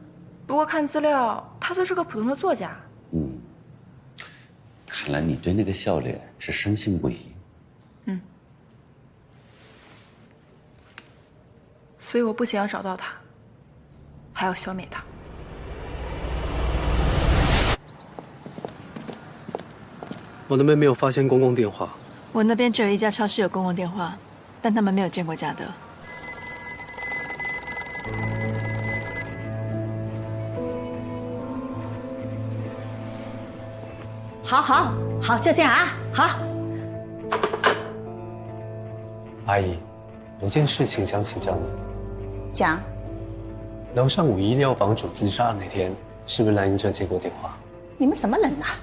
不过看资料，他就是个普通的作家。看来你对那个笑脸是深信不疑。所以我不仅要找到他，还要消灭他。我那边没有发现公共电话。我那边只有一家超市有公共电话，但他们没有见过嘉德。好，就这样啊，好。阿姨，有件事情想请教你。讲。楼上5医疗房主自杀的那天，是不是蓝英哲接过电话？你们什么人啊？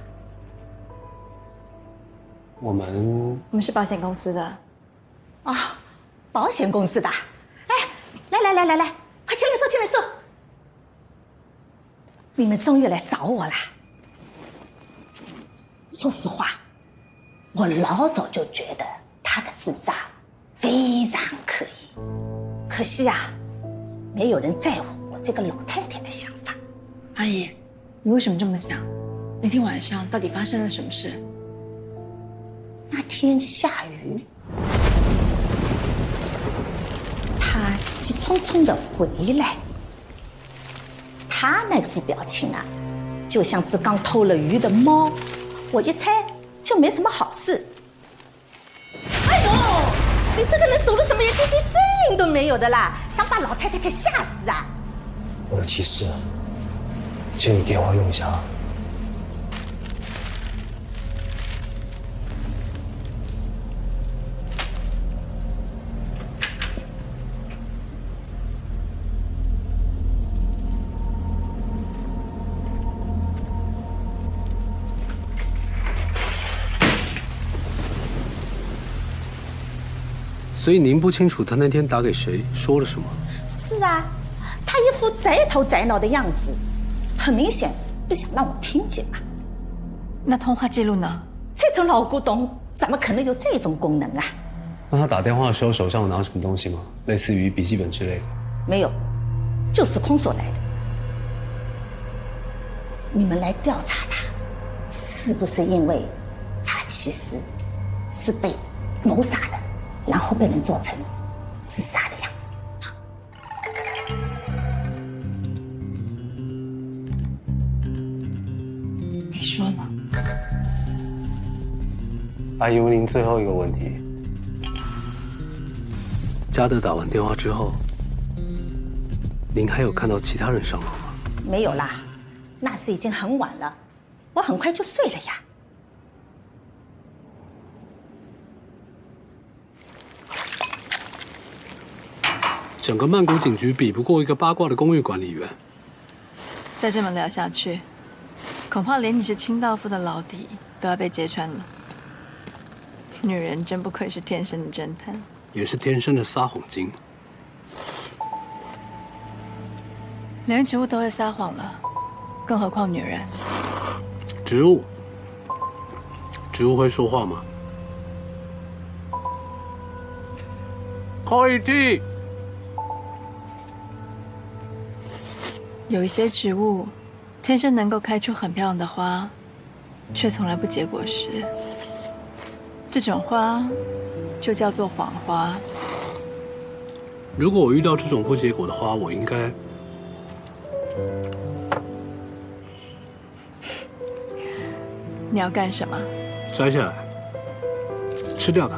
我们是保险公司的。啊，保险公司的。哎，来，快进来坐。你们终于来找我了。说实话，我老早就觉得他的自杀非常可疑，可惜啊，没有人在乎我这个老太太的想法。阿姨，你为什么这么想？那天晚上到底发生了什么事？那天下雨，他急匆匆的回来，他那副表情啊，就像只刚偷了鱼的猫。我一猜就没什么好事。哎呦，你这个人走路怎么一点点声音都没有的啦？想把老太太给吓死啊！我有急事，请你电话用一下啊。所以您不清楚他那天打给谁，说了什么？是啊，他一副宅头宅脑的样子，很明显不想让我听见嘛。那通话记录呢？这种老古董怎么可能有这种功能啊？那他打电话的时候手上有拿什么东西吗？类似于笔记本之类的？没有，就是空手来的。你们来调查他，是不是因为他其实是被谋杀的？然后被人做成自杀的样子。你说呢？阿姨，问您最后一个问题：嘉德打完电话之后，您还有看到其他人上楼吗？没有啦，那时已经很晚了，我很快就睡了呀。整个曼谷警局比不过一个八卦的公寓管理员。再这么聊下去，恐怕连你是清道夫的老底都要被揭穿了。女人真不愧是天生的侦探，也是天生的撒谎精。连植物都会撒谎了，更何况女人？植物会说话吗？可以听。有一些植物，天生能够开出很漂亮的花，却从来不结果实。这种花就叫做谎花。如果我遇到这种不结果的花，我应该……你要干什么？摘下来，吃掉它。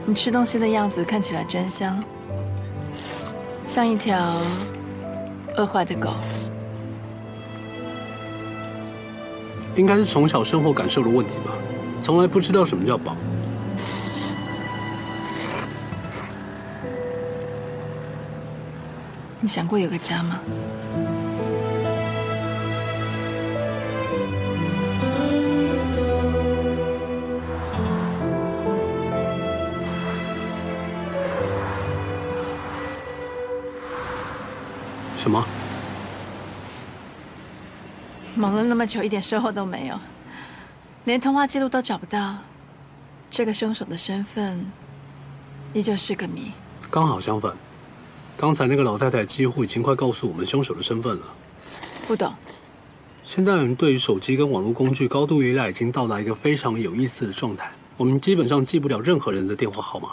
你吃东西的样子看起来真香，像一条饿坏的狗。应该是从小生活感受的问题吧，从来不知道什么叫饱。你想过有个家吗？什么？忙了那么久，一点收获都没有，连通话记录都找不到，这个凶手的身份依旧是个谜。刚好相反，刚才那个老太太几乎已经快告诉我们凶手的身份了。不懂。现代人对于手机跟网络工具高度依赖，已经到达一个非常有意思的状态。我们基本上记不了任何人的电话号码。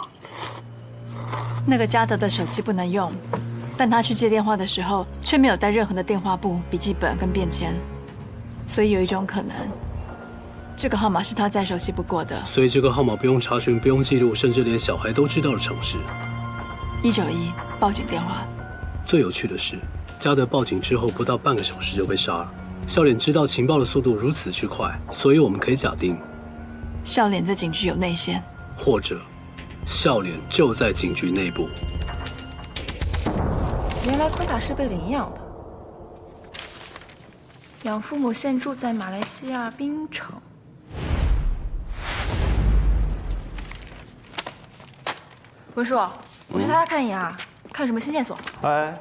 那个嘉德的手机不能用，但他去接电话的时候却没有带任何的电话簿、笔记本跟便签，所以有一种可能，这个号码是他再熟悉不过的。所以这个号码不用查询、不用记录，甚至连小孩都知道的城市。191报警电话。最有趣的是，嘉德报警之后不到半个小时就被杀了。笑脸知道情报的速度如此之快，所以我们可以假定，笑脸在警局有内线，或者笑脸就在警局内部。原来昆塔是被领养的，养父母现住在马来西亚槟城。文叔，我去他家看一眼啊，看有什么新线索。哎，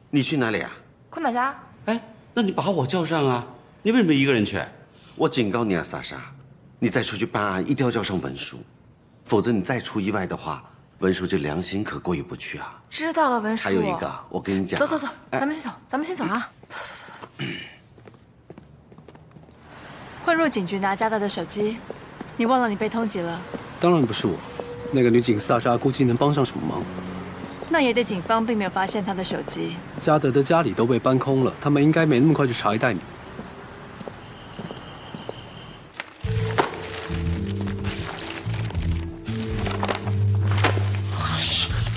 你去哪里啊？昆塔家。哎，那你把我叫上啊！你为什么一个人去？我警告你啊，莎莎，你再出去办案一定要叫上文叔，否则你再出意外的话，文叔这良心可过意不去啊。知道了，文叔。还有一个，我跟你讲。走走走，咱们先走，咱们先走啊！走走走走走。混入警局拿嘉德的手机，你忘了你被通缉了？当然不是我，那个女警萨莎估计能帮上什么忙。那也得警方并没有发现他的手机。嘉德的家里都被搬空了，他们应该没那么快就查一袋米。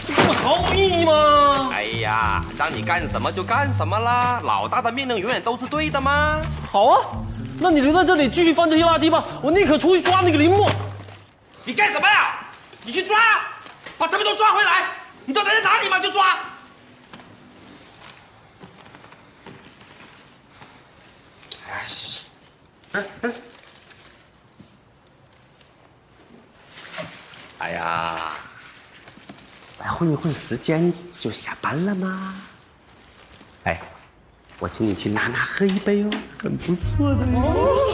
不同意吗？哎呀，让你干什么就干什么啦！老大的命令永远都是对的吗？好啊，那你留在这里继续翻这些垃圾吧，我宁可出去抓那个林默。你干什么呀？你去抓，把他们都抓回来！你知道他在哪里吗？就抓！哎，行行。哎呀，再混一混时间就下班了吗？哎，我请你去娜娜喝一杯哦，很不错的哦。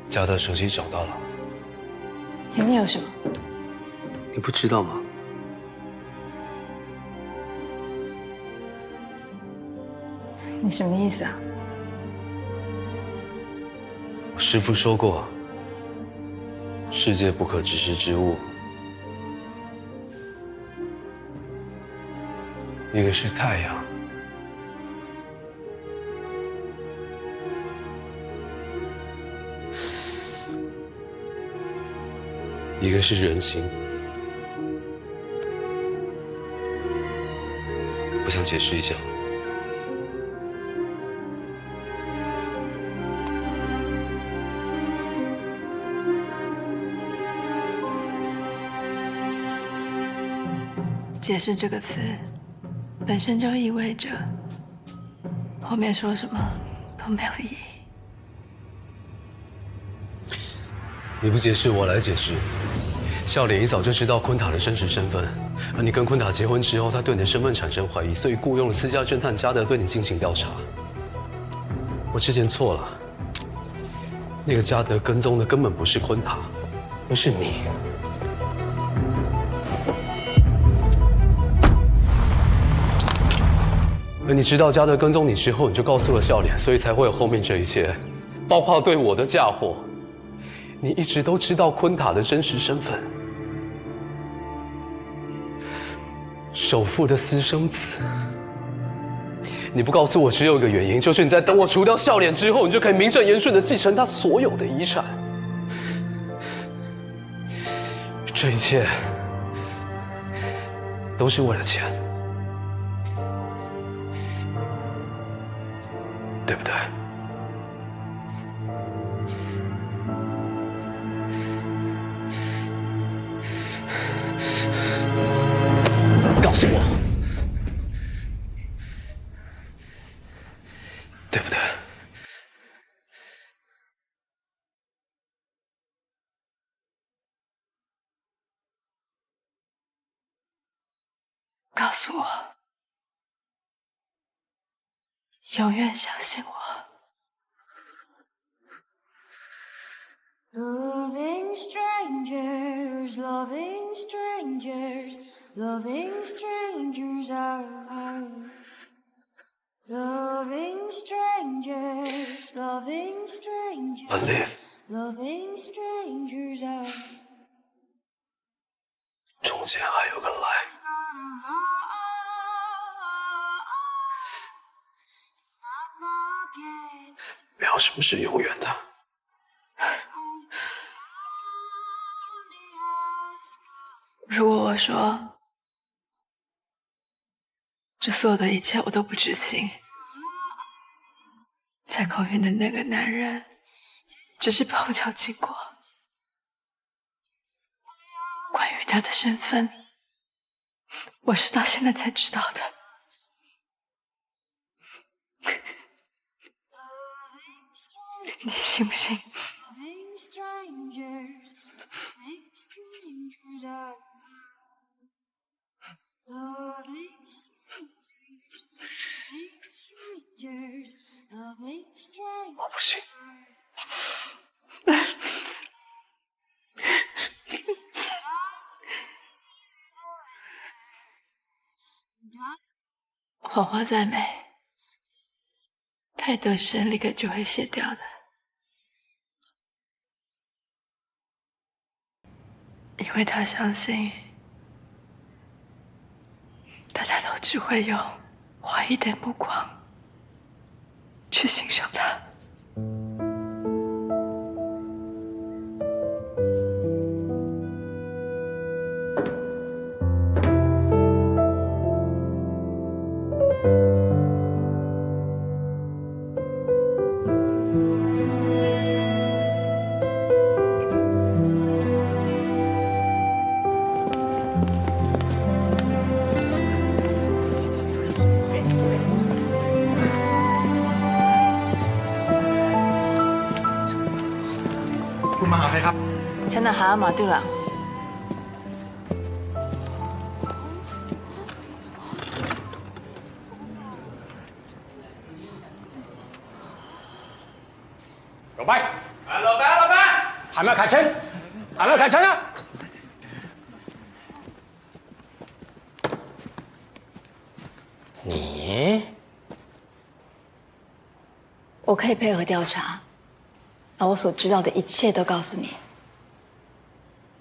嘉德手机找到了，里面有什么？你不知道吗？你什么意思啊？我师父说过，世界不可直视之物，一个是太阳，一个是人心。我想解释一下。解释这个词，本身就意味着后面说什么都没有意义。你不解释，我来解释。笑脸一早就知道昆塔的真实身份，而你跟昆塔结婚之后，他对你的身份产生怀疑，所以雇佣了私家侦探嘉德对你进行调查。我之前错了，那个嘉德跟踪的根本不是昆塔，而是你。而你知道嘉德跟踪你之后，你就告诉了笑脸，所以才会有后面这一切，包括对我的嫁祸。你一直都知道昆塔的真实身份，首富的私生子。你不告诉我，只有一个原因，就是你在等我除掉笑脸之后，你就可以名正言顺地继承他所有的遗产。这一切都是为了钱，对不对？告诉我，对不对？告诉我，永远相信我。Loving strangers, loving strangers, loving strangers are loving strangers, loving strangers, loving strangers are 中间还有个来。没有什么是永远的。如果我说这所有的一切我都不知情，在公园的那个男人只是碰巧经过，关于他的身份，我是到现在才知道的。你信不信？我不信。谎话再美，太多声立刻就会卸掉的。因为他相信，大家都只会用怀疑的目光去欣赏他。ฉันหามาด้วยล่ะ老白，老白，还没有开车，还没有开车呢。你，我可以配合调查，把我所知道的一切都告诉你。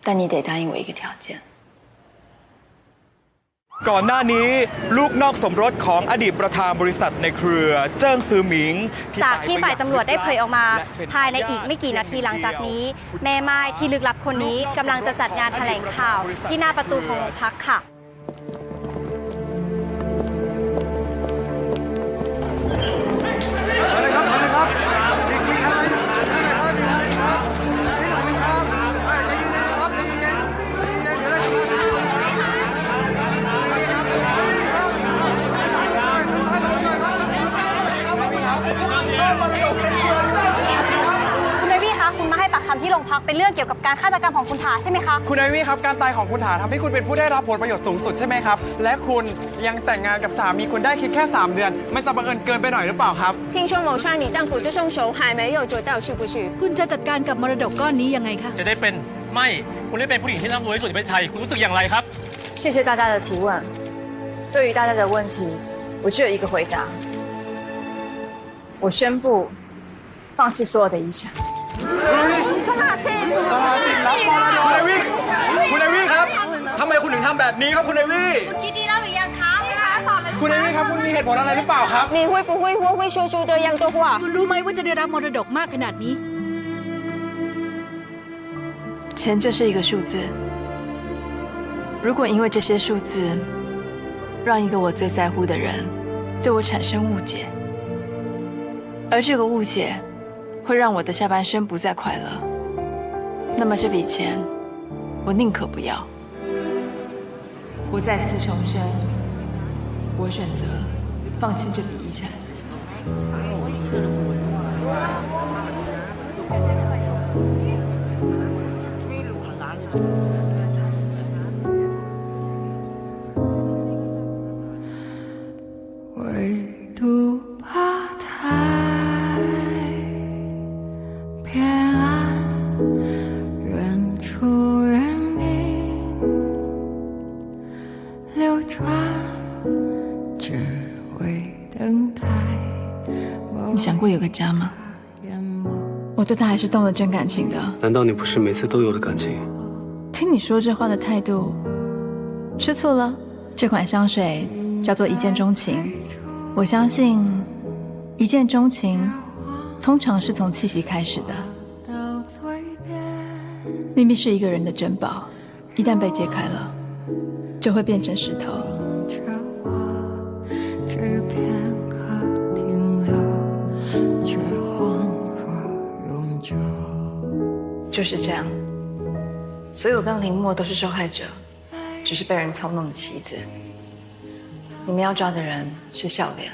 但你得答应我一个条件。ก่อนหน้านี้ลูกนอกสมรสของอดีตประธานบริษัทในเครือเจิ้งซือหมิง จากที่ฝ่ายตำรวจได้เผยออกมาภายในอีกไม่กี่นาทีหลังจากนี้ แม่ไม้ที่ลึกลับคนนี้กำลังจะจัดงานแถลงข่าวที่หน้าประตูของโรงพักค่ะที่โรงพักเป็นเรื่องเกี่ยวกับการฆาตกรรมของคุณถาใช่ไหมคะคุณไอวี่ครับการตายของคุณถาทำให้คุณเป็นผู้ได้รับผลประโยชน์สูงสุดใช่ไหมครับและคุณยังแต่งงานกับสามีคุณได้แค่3 เดือนมันจะบังเอิญเกินไปหน่อยหรือเปล่าครับ听说楼上你丈夫这凶手还没有捉到是不是คุณจะจัดการกับมรดกก้อนนี้ยังไงคะจะได้เป็นไม่คุณได้เป็นผู้หญิงที่ร่ำรวยที่สุดในประเทศไทยคุณรู้สึกอย่างไรครับ谢谢大家的提问对于大家的问题我只有一个回答我宣布放弃所有的遗产คุณไอวี่ครับทำไมคุณถึงทำแบบนี้ครับคุณไอวี่คิดดีแล้วหรือยังคะคุณไอวี่ครับคุณมีเหตุผลอะไรหรือเปล่าครับ你会不会说出这样的话คุณรู้ไหมว่าจะได้รับมรดกมากขนาดนี้钱就是一个数字如果因为这些数字让一个我最在乎的人对我产生误解而这个误解会让我的下半生不再快乐那么这笔钱我宁可不要我再次重申我选择放弃这笔遗产想过有个家吗？我对他还是动了真感情的。难道你不是每次都有的感情？听你说这话的态度，吃醋了？这款香水叫做一见钟情，我相信一见钟情通常是从气息开始的。秘密是一个人的珍宝，一旦被揭开了，就会变成石头。就是这样，所以我跟林默都是受害者，只是被人操弄的棋子。你们要抓的人是笑脸。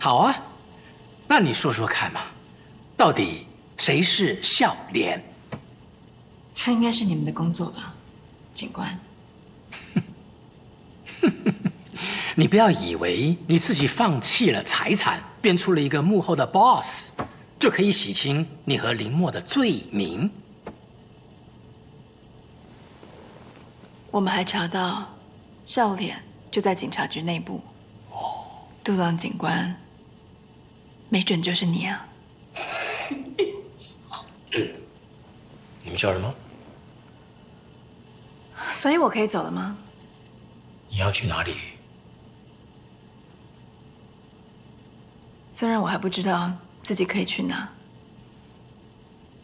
好啊，那你说说看嘛，到底谁是笑脸？这应该是你们的工作吧，警官。你不要以为你自己放弃了财产，变出了一个幕后的 boss， 就可以洗清你和林默的罪名。我们还查到，笑脸就在警察局内部。哦，杜朗警官，没准就是你啊！你们叫什么？所以我可以走了吗？你要去哪里？虽然我还不知道自己可以去哪，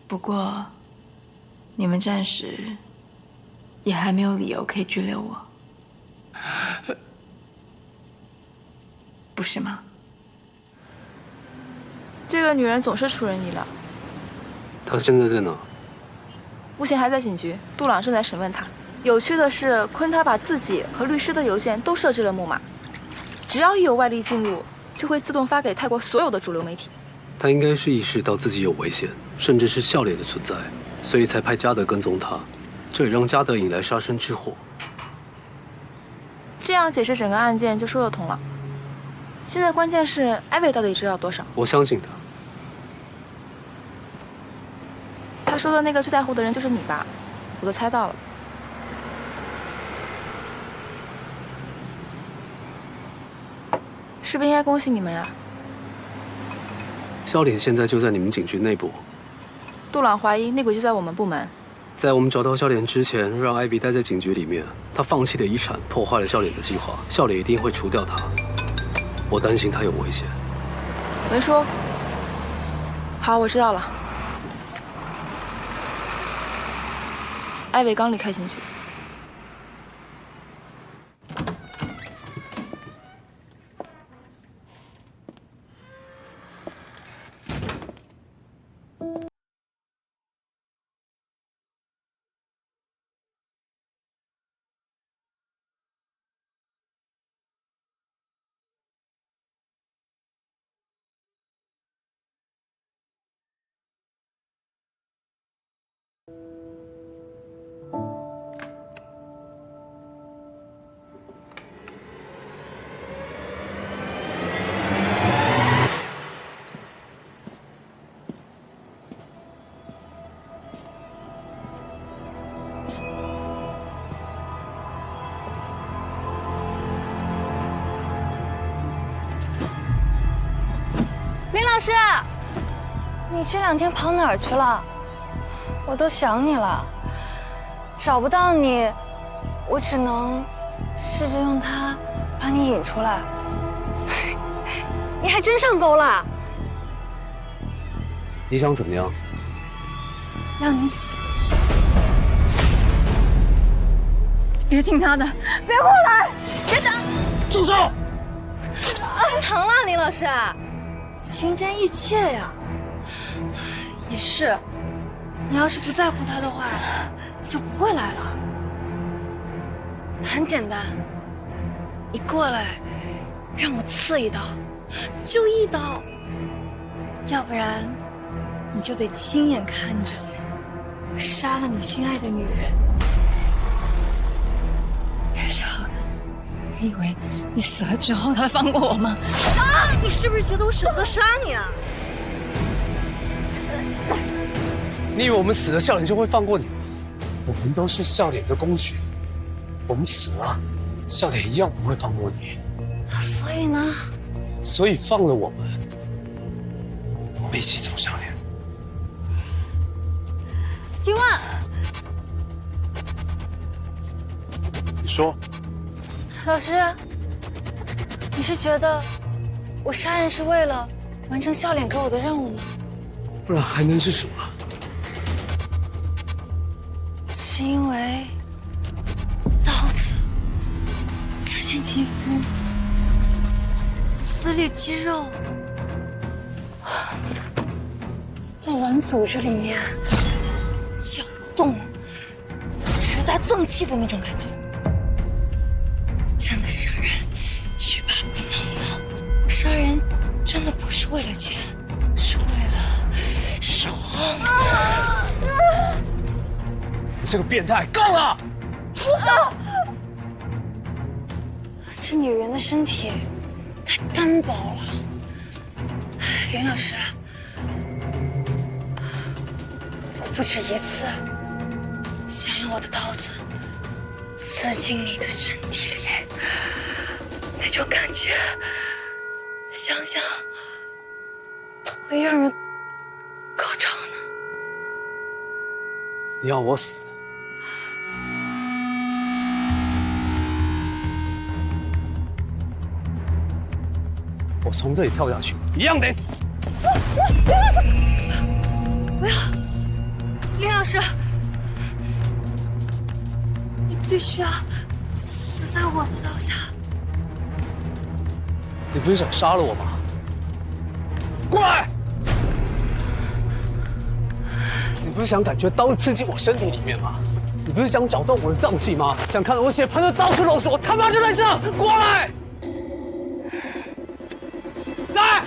不过你们暂时也还没有理由可以拘留我，不是吗？这个女人总是出人意料。她现在在哪？目前还在警局，杜朗正在审问她。有趣的是，昆他把自己和律师的邮件都设置了木马，只要一有外力进入，就会自动发给泰国所有的主流媒体。他应该是意识到自己有危险，甚至是笑脸的存在，所以才派加德跟踪他，这也让加德引来杀身之祸。这样解释整个案件就说得通了。现在关键是艾薇到底知道多少？我相信他。他说的那个最在乎的人就是你吧？我都猜到了。是不是应该恭喜你们呀？笑脸现在就在你们警局内部。杜朗怀疑内鬼就在我们部门。在我们找到笑脸之前，让艾比待在警局里面。他放弃了遗产，破坏了笑脸的计划，笑脸一定会除掉他。我担心他有危险。文叔，好，我知道了。艾薇刚离开警局。林老师，你这2天跑哪儿去了？我都想你了，找不到你，我只能试着用它把你引出来。你还真上钩了！你想怎么样？让你死！别听他的，别过来，别打！住手！心疼了，林老师。情真意切呀。也是，你要是不在乎他的话，你就不会来了。很简单，你过来，让我刺一刀，就一刀。要不然，你就得亲眼看着我杀了你心爱的女人。可是，你以为你死了之后他会放过我吗？啊！你是不是觉得我舍不得杀你啊？你以为我们死了，笑脸就会放过你吗？我们都是笑脸的工具，我们死了，笑脸一样不会放过你。所以呢？所以放了我们，我们一起走上来。金万，你说，老师，你是觉得我杀人是为了完成笑脸给我的任务吗？不然还能是什么？是因为刀子刺进肌肤，撕裂肌肉，在软组织里面搅动，直达脏器的那种感觉。这样的杀人欲罢不能的。我杀人真的不是为了钱，是为了守望。你这个变态，够了！这女人的身体太单薄了，林老师，我不止一次想用我的刀子刺进你的身体里，那种感觉，想想都会让人高潮呢。你要我死？我从这里跳下去，一样得死。不要，林老师，你必须要死在我的刀下。你不是想杀了我吗？过来！你不是想感觉刀刺进我身体里面吗？你不是想搅动我的脏器吗？想看到我血喷得到处都是，我他妈就在这！过来！来！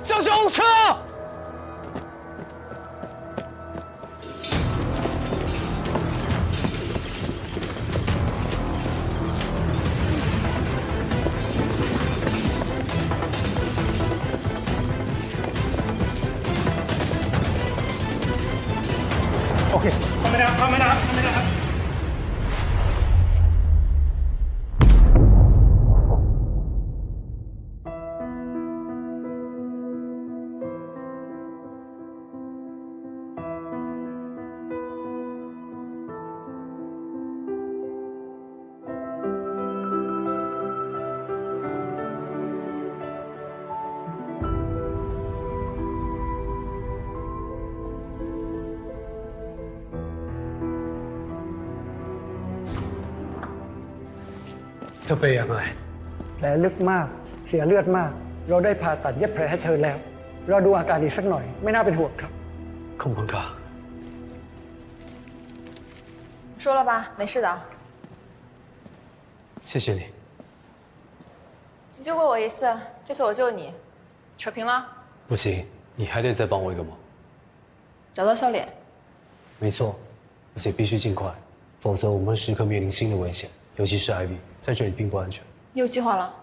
叫救护车！OK， 他们俩。เธอเป็นยังไง แผลลึกมากเสียเลือดมากเราได้ผ่าตัดเย็บแผลให้เธอแล้วเราดูอาการอีกสักหน่อยไม่น่าเป็นห่วงครับขอบคุณค่ะ说了吧，没事的。谢谢你。你救过我一次，这次我救你，扯平了。不行，你还得再帮我一个忙。找到笑脸。没错，而且必须尽快，否则我们会时刻面临新的危险，尤其是 Ivy 在这里并不安全。你有计划了？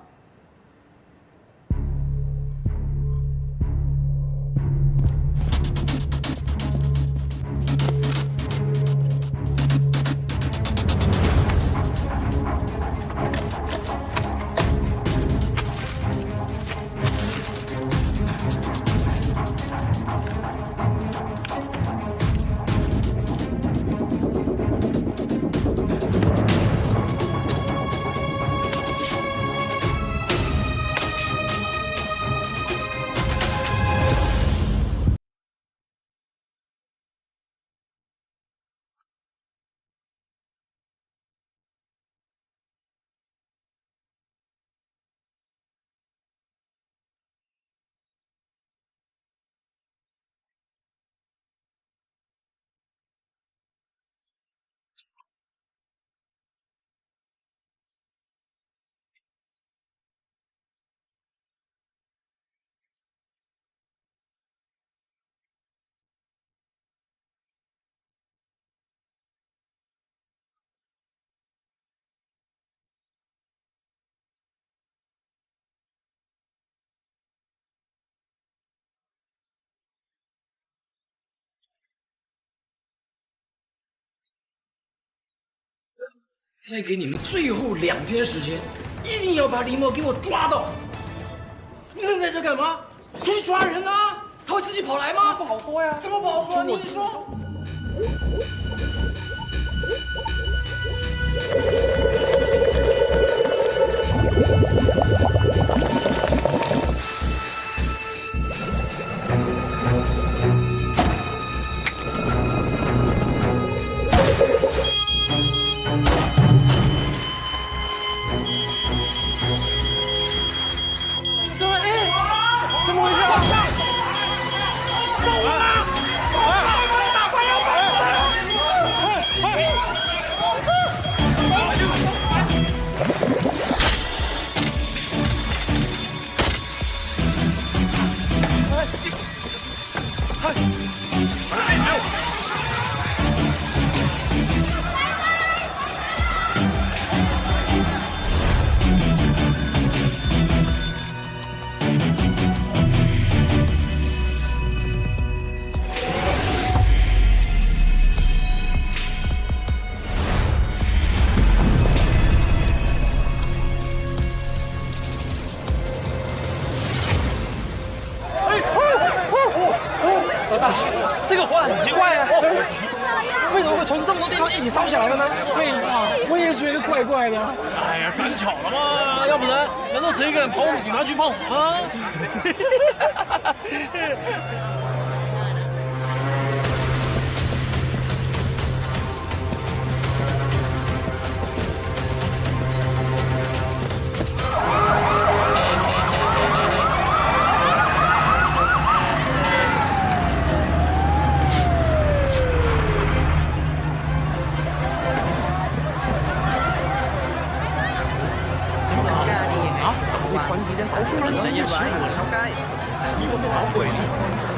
再给你们最后2天时间，一定要把李默给我抓到。你愣在这干嘛？出去抓人啊！他会自己跑来吗？不好说呀。怎么不好说？你说。怎么回事啊？走啊！老大，这个火很奇怪啊，为什么会从这么多地方一起烧起来了呢？废话，我也觉得怪怪的。哎呀，赶巧了嘛，要不然难道谁敢跑我们警察局放火吗？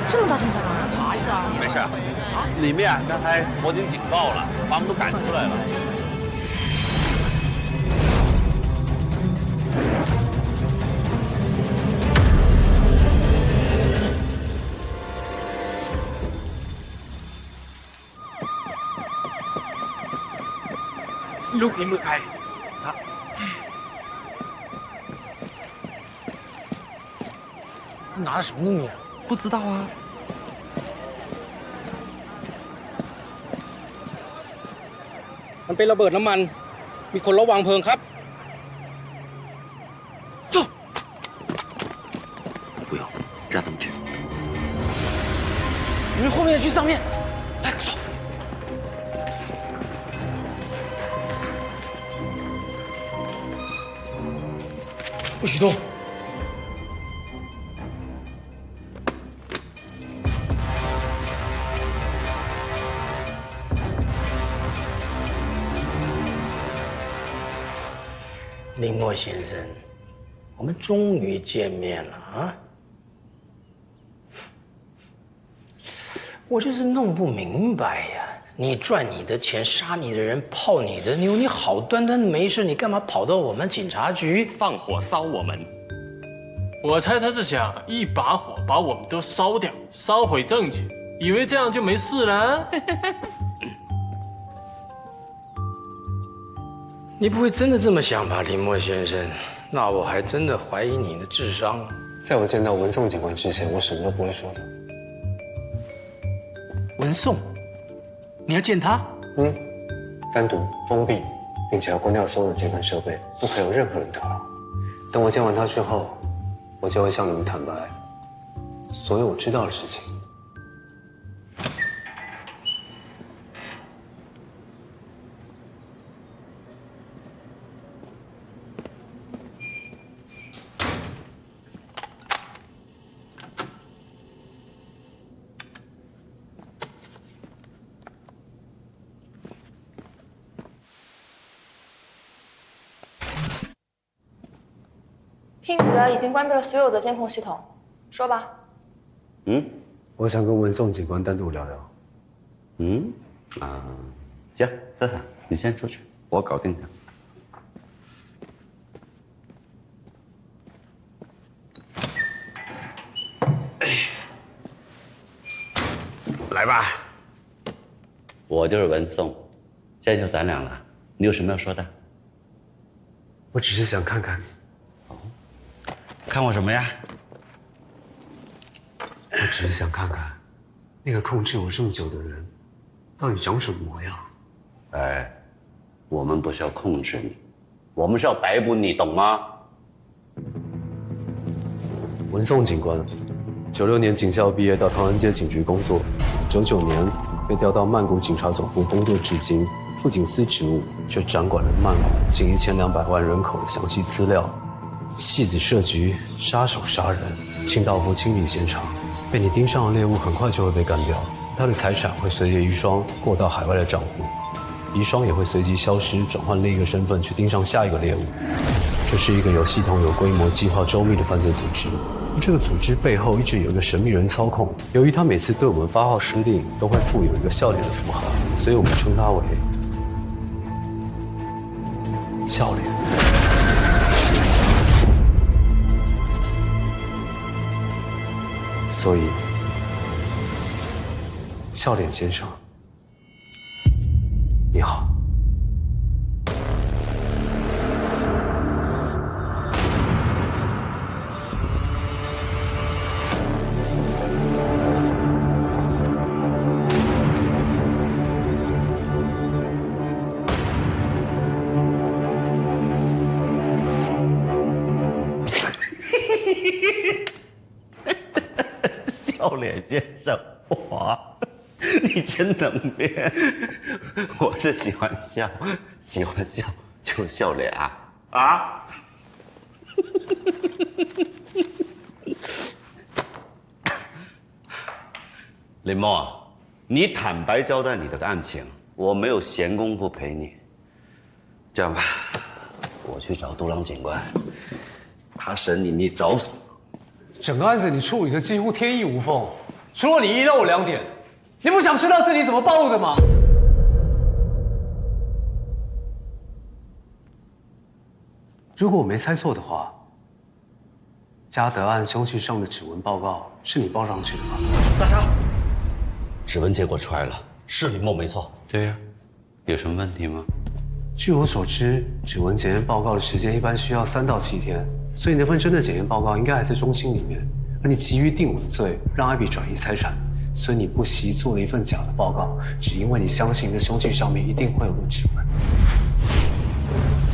这么大阵仗啊！查一下。没事，里面刚才火警警报了，把我们都赶出来了。录屏幕开。好。拿的什么东西啊？不知道啊。มันเป็นระเบิดน้ำมัน มีคนระวังเพลิงครับ走。不用，让他们去。你们后面去上面。来，走。不许动。林默先生，我们终于见面了啊！我就是弄不明白呀，你赚你的钱，杀你的人，泡你的妞，你好端端的没事，你干嘛跑到我们警察局放火烧我们？我猜他是想一把火把我们都烧掉，烧毁证据，以为这样就没事了。你不会真的这么想吧，林默先生？那我还真的怀疑你的智商。在我见到文颂警官之前，我什么都不会说的。文颂，你要见他？单独封闭，并且要关掉所有的监看设备，不可以有任何人打扰。等我见完他之后，我就会向你们坦白所有我知道的事情。听女的已经关闭了所有的监控系统，说吧。我想跟文颂警官单独聊聊。行，瑟瑟，你先出去，我搞定他。来吧，我就是文颂，现在就咱俩了，你有什么要说的？我只是想看看你。看我什么呀？我只是想看看，那个控制我这么久的人，到底长什么模样？哎，我们不是要控制你，我们是要逮捕你，懂吗？文颂警官，96年警校毕业到唐人街警局工作，99年被调到曼谷警察总部工作至今，副警司职务，却掌管了曼谷近1200万人口的详细资料。戏子设局，杀手杀人，清道夫清理现场，被你盯上的猎物很快就会被干掉，他的财产会随着遗孀过到海外的账户，遗孀也会随即消失，转换另一个身份去盯上下一个猎物。这是一个有系统、有规模、计划周密的犯罪组织。这个组织背后一直有一个神秘人操控，由于他每次对我们发号施令都会附有一个笑脸的符号，所以我们称他为笑脸。所以，笑脸先生，你好。笑脸先生，哇，你真能编！我是喜欢笑就笑脸啊啊！林墨，你坦白交代你的案情，我没有闲工夫陪你。这样吧，我去找杜郎警官，他审你找死。整个案子你处理的几乎天衣无缝，除了你遗漏我2点，你不想知道自己怎么暴露的吗？如果我没猜错的话，嘉德案凶器上的指纹报告是你报上去的吧？莎莎，指纹结果出来了，是林墨没错。对呀，有什么问题吗？据我所知，指纹检验报告的时间一般需要3到7天。所以那份真的检验报告应该还在中心里面，而你急于定我的罪，让艾比转移财产，所以你不惜做了一份假的报告，只因为你相信这凶器上面一定会有个指纹。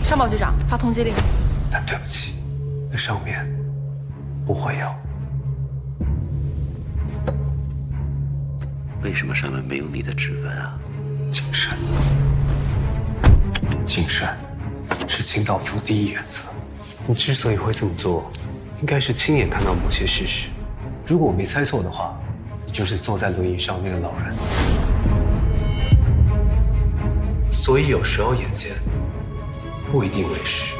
上报局长，发通缉令。但对不起，那上面不会有。为什么上面没有你的指纹啊？谨慎，谨慎是清道夫第一原则。你之所以会这么做，应该是亲眼看到某些事实。如果我没猜错的话，你就是坐在轮椅上那个老人。所以有时候眼见不一定为实。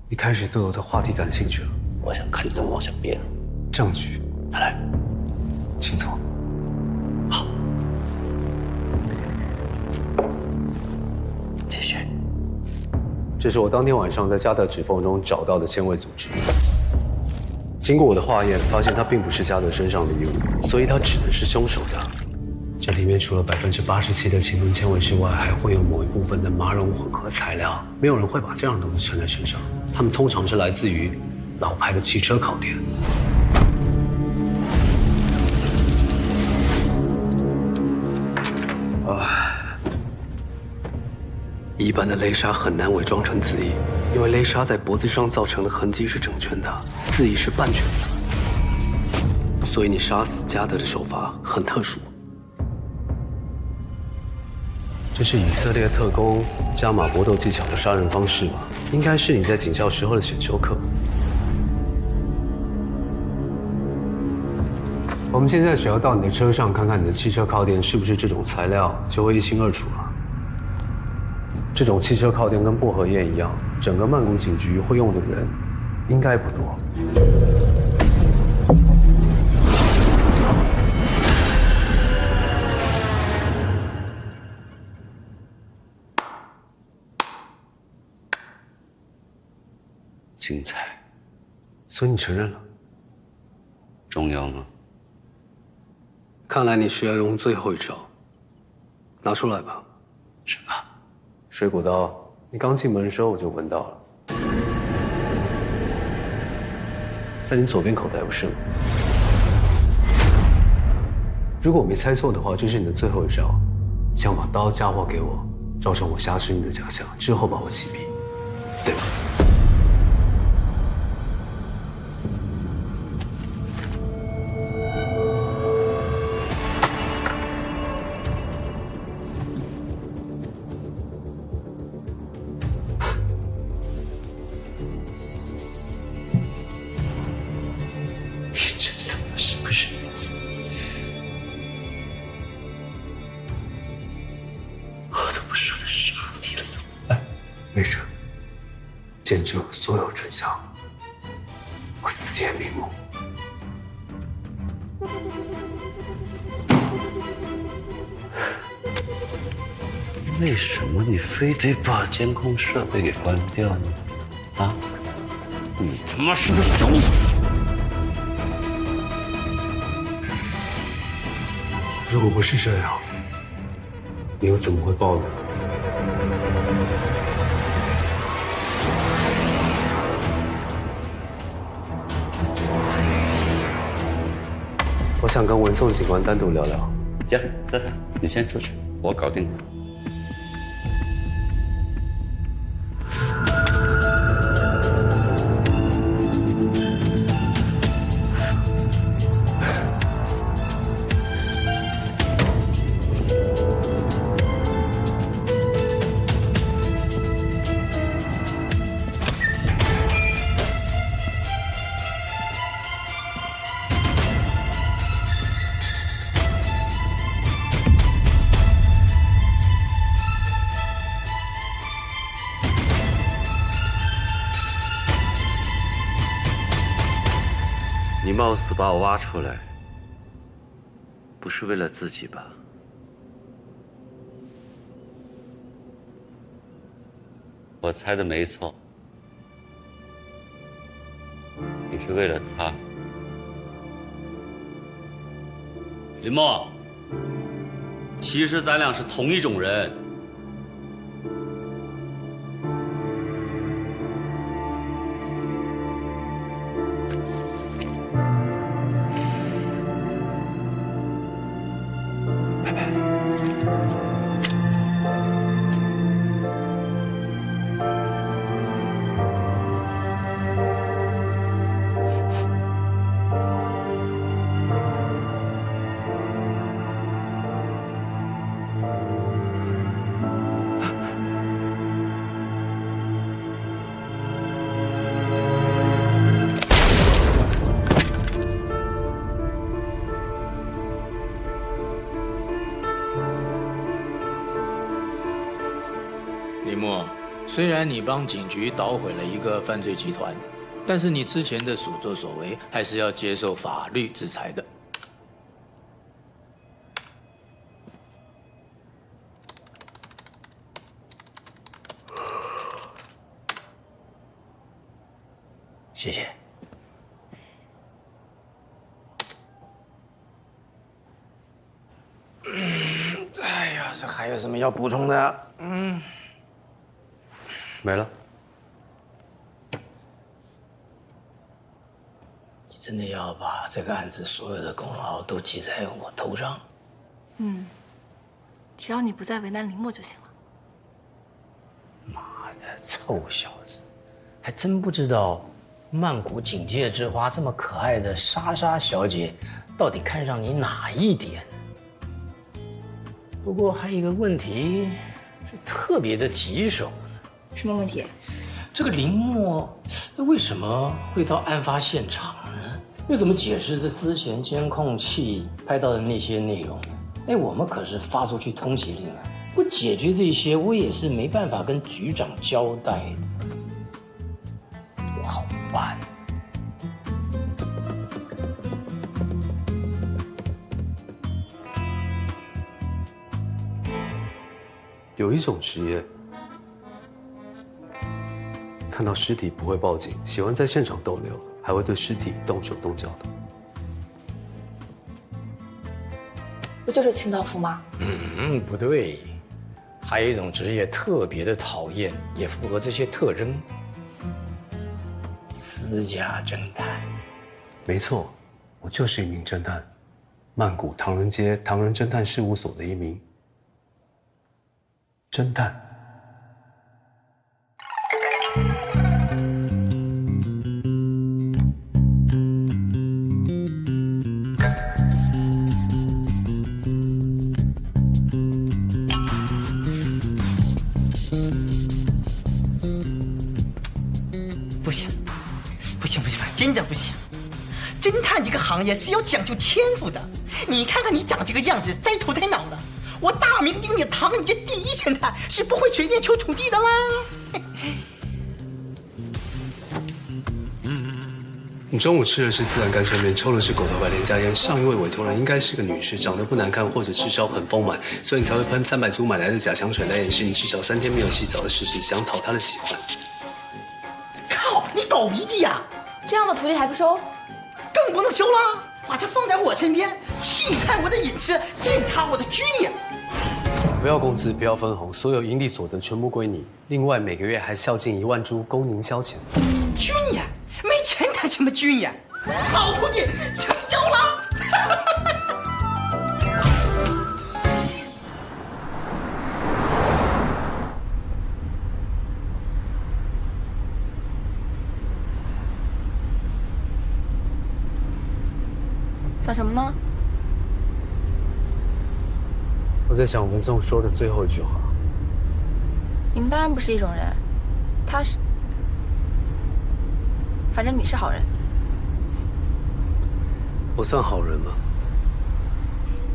你开始对我的话题感兴趣了。我想看你怎么往下编。证据，来，请坐。好，继续。这是我当天晚上在嘉德指缝中找到的纤维组织。经过我的化验，发现它并不是嘉德身上的衣物，所以它只能是凶手的。这里面除了87%的亲纹纤维之外，还会有某一部分的麻绒混合材料。没有人会把这样的东西穿在身上，它们通常是来自于老牌的汽车烤店。一般的勒纱很难伪装成字义，因为勒纱在脖子上造成的痕迹是整圈的，字义是半圈的。所以你杀死嘉德的手法很特殊。这是以色列特工加码搏斗技巧的杀人方式吧？应该是你在警校时候的选修课。我们现在只要到你的车上看看你的汽车靠垫是不是这种材料，就会一清二楚了。这种汽车靠垫跟薄荷叶一样，整个曼谷警局会用的人应该不多。精彩，所以你承认了？重要吗？看来你需要用最后一招，拿出来吧。什么？水果刀，你刚进门的时候我就闻到了，在你左边口袋，不是吗？如果我没猜错的话，这是你的最后一招，将把刀嫁祸给我，造成我挟持你的假象，之后把我击毙，对吧？没事，见证了所有真相，我死也瞑目。为什么你非得把监控设备给关掉呢？啊？你他妈是不是找死？如果不是这样，你又怎么会报呢？我想跟文颂警官单独聊聊。行，哥哥，你先出去，我搞定他。你貌似把我挖出来，不是为了自己吧？我猜的没错，你是为了他。林墨，其实咱俩是同一种人。林默，虽然你帮警局捣毁了一个犯罪集团，但是你之前的所作所为还是要接受法律制裁的。谢谢。哎呀，这还有什么要补充的？没了。你真的要把这个案子所有的功劳都记在我头上？只要你不再为难林默就行了。妈的，臭小子，还真不知道曼谷警界之花这么可爱的莎莎小姐，到底看上你哪一点？不过还有一个问题是特别的棘手。什么问题？这个林默为什么会到案发现场呢？又怎么解释这之前监控器拍到的那些内容？我们可是发出去通缉令啊！不解决这些，我也是没办法跟局长交代的。多好办！有一种职业，看到尸体不会报警，喜欢在现场逗留，还会对尸体动手动脚的。不就是清道夫吗？不对，还有一种职业特别的讨厌，也符合这些特征。私家侦探。没错，我就是一名侦探，曼谷唐人街唐人侦探事务所的一名侦探。不行，真的不行！侦探这个行业是要讲究天赋的。你看看你长这个样子，呆头呆脑的。我大名鼎鼎的唐人街第一侦探是不会随便求徒弟的啦。你中午吃的是自然干脆面，抽的是狗头白莲加烟。上一位委托人应该是个女士，长得不难看，或者至少很丰满，所以你才会喷300株买来的假香水来掩饰你至少3天没有洗澡的事实，想讨她的喜欢。靠，你搞鼻涕呀！这样的徒弟还不收？更不能收了，把这放在我身边，侵害我的隐私，践踏我的尊严。不要工资，不要分红，所有盈利所得全部归你。另外每个月还孝敬1万株供您消遣。尊严？没钱谈什么尊严？好徒弟，成交了。算什么呢？我在想文颂说的最后一句话。你们当然不是一种人，他是，反正你是好人。我算好人吗？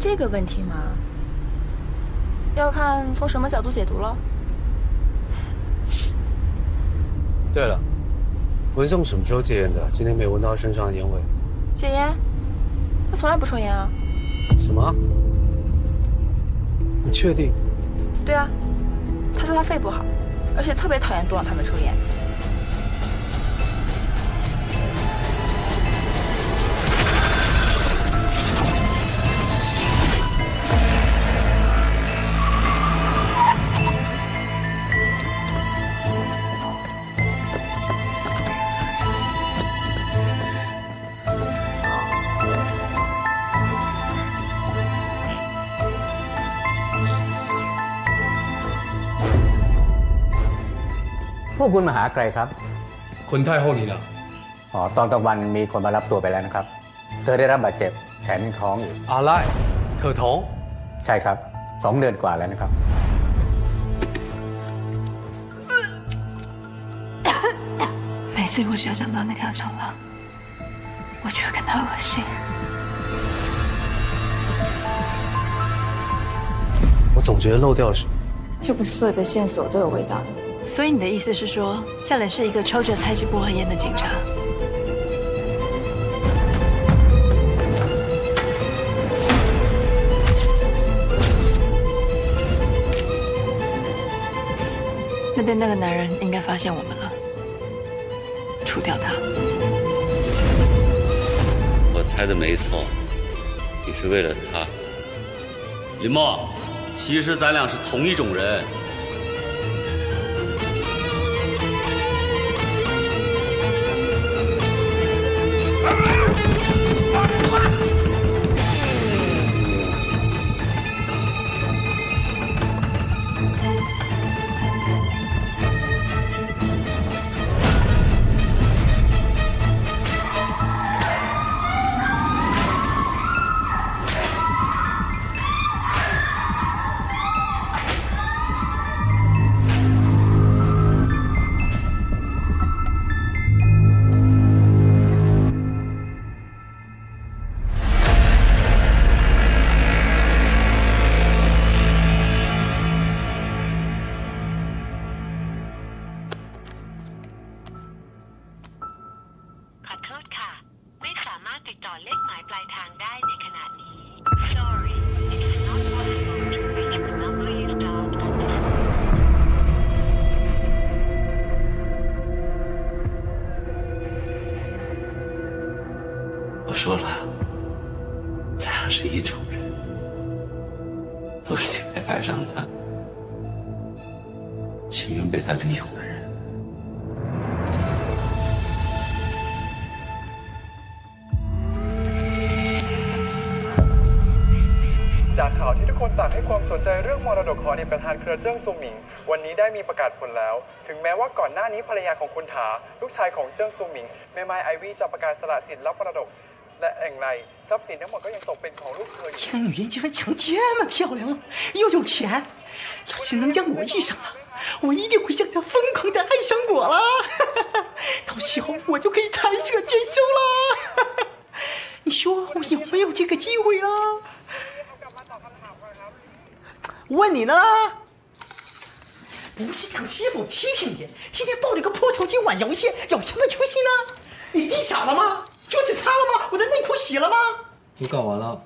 这个问题嘛，要看从什么角度解读了。对了，文颂什么时候戒烟的？今天没闻到他身上的烟味。戒烟？他从来不抽烟啊。什么？你确定？对啊，他说他肺不好，而且特别讨厌杜朗他们抽烟。พวกคุณมาหาใครครับ คนไทยห้องนี้นะ ตอนกลางวันมีคนมารับตัวไปแล้วนะครับ เธอได้รับบาดเจ็บแถมยังท้องอยู่อะไรเธอท้องใช่ครับ2 เดือนกว่าแล้วนะครับ每次我只要讲到那条长廊，我就会感到恶心。我总觉得漏掉了什么。又不是所有的线索都有味道。所以你的意思是说，夏磊是一个抽着太极薄荷烟的警察？那边那个男人应该发现我们了，除掉他。我猜的没错，你是为了他。林墨，其实咱俩是同一种人。说了，咱俩是一种人，都是因为爱上他，情愿被他利用的人。จากข่าวที่ทุกคนต่างให้ความสนใจเรื่องมรดกของอดีตประธานเครือเจิ้งซูหมิงวันนี้ได้มีประกาศผลแล้วถึงแม้ว่าก่อนหน้านี้ภรรยาของคุณถาลูกชายของเจิ้งซูหมิงแม่ไม้ไอวี่จะประกาศสละสิทธิ์รับมรดกและอย่างไรทรัพย์สินทั้งหมดก็ยังตกเป็นของลูกเขย这个女人竟然长这么漂亮，又有钱，要是能让我遇上了，我一定会像她疯狂的爱上我了。到时候我就可以柴舍兼收了。你说我有没有这个机会了？问你呢？不是当媳妇欺负你，天天抱着个破手机玩游戏，有什么出息呢？你地傻了吗？桌子擦了吗？我的内裤洗了吗？都干完了。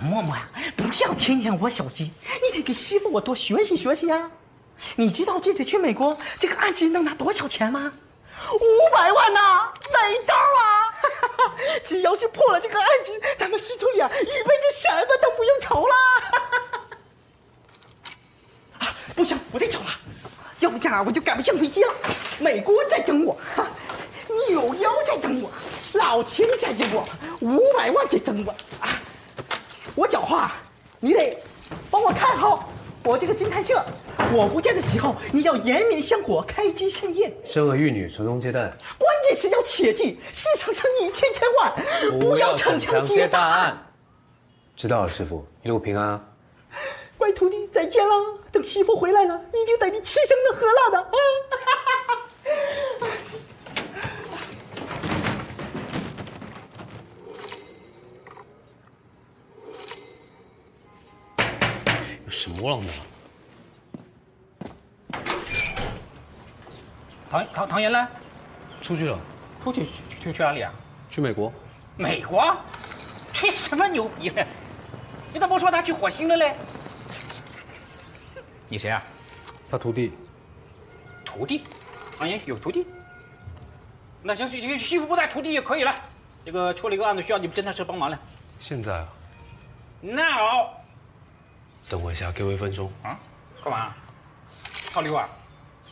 默默呀，不要天天玩手机，你得给媳妇我多学习学习呀。你知道这次去美国这个案子能拿多少钱吗？500万呐，没刀啊！只要是破了这个案子，咱们师徒俩一辈子什么都不用愁了。不行，我得走了，要不这样我就赶不上飞机了。美国在等我，纽约在等我，老秦在等我，500万在等我啊！我讲话，你得帮我看好我这个侦探社。我不在的时候，你要严明向我开枝盛宴，生儿育女，传宗接代。关键是要切记，市场上1000千万，不要逞强接大。知道了，师傅，一路平安啊！乖徒弟，再见了。等媳妇回来了，一定带你吃香的喝辣的啊！有什么浪呢？唐岩呢？出去了。去哪里啊？去美国。美国？吹什么牛逼嘞？你怎么不说他去火星了嘞？你谁啊？他徒弟。徒弟？唐岩有徒弟？那行，这个媳妇不带徒弟也可以了。这个出了一个案子，需要你们侦探社帮忙了。现在啊？那好。等我一下，给我1分钟。啊？干嘛？套溜啊？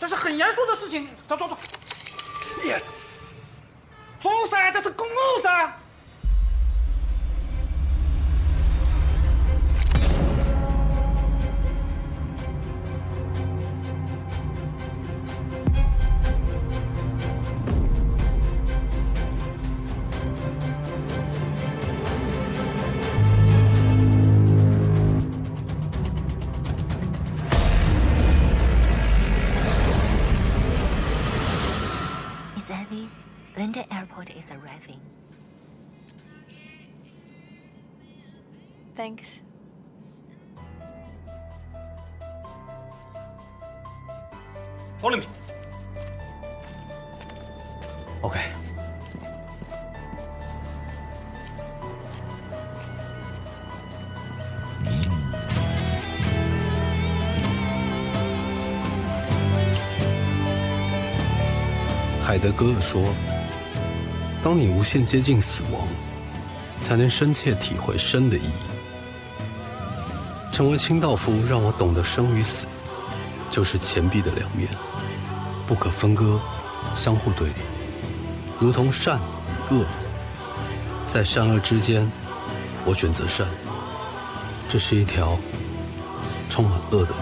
这是很严肃的事情，走。Yes。走噻，这是公务噻。Linda Airport is arriving. Thanks. Follow me. OK。海德格尔说：“当你无限接近死亡，才能深切体会生的意义。成为清道夫，让我懂得生与死，就是钱币的两面，不可分割，相互对立，如同善与恶。在善恶之间，我选择善。这是一条充满恶的路。”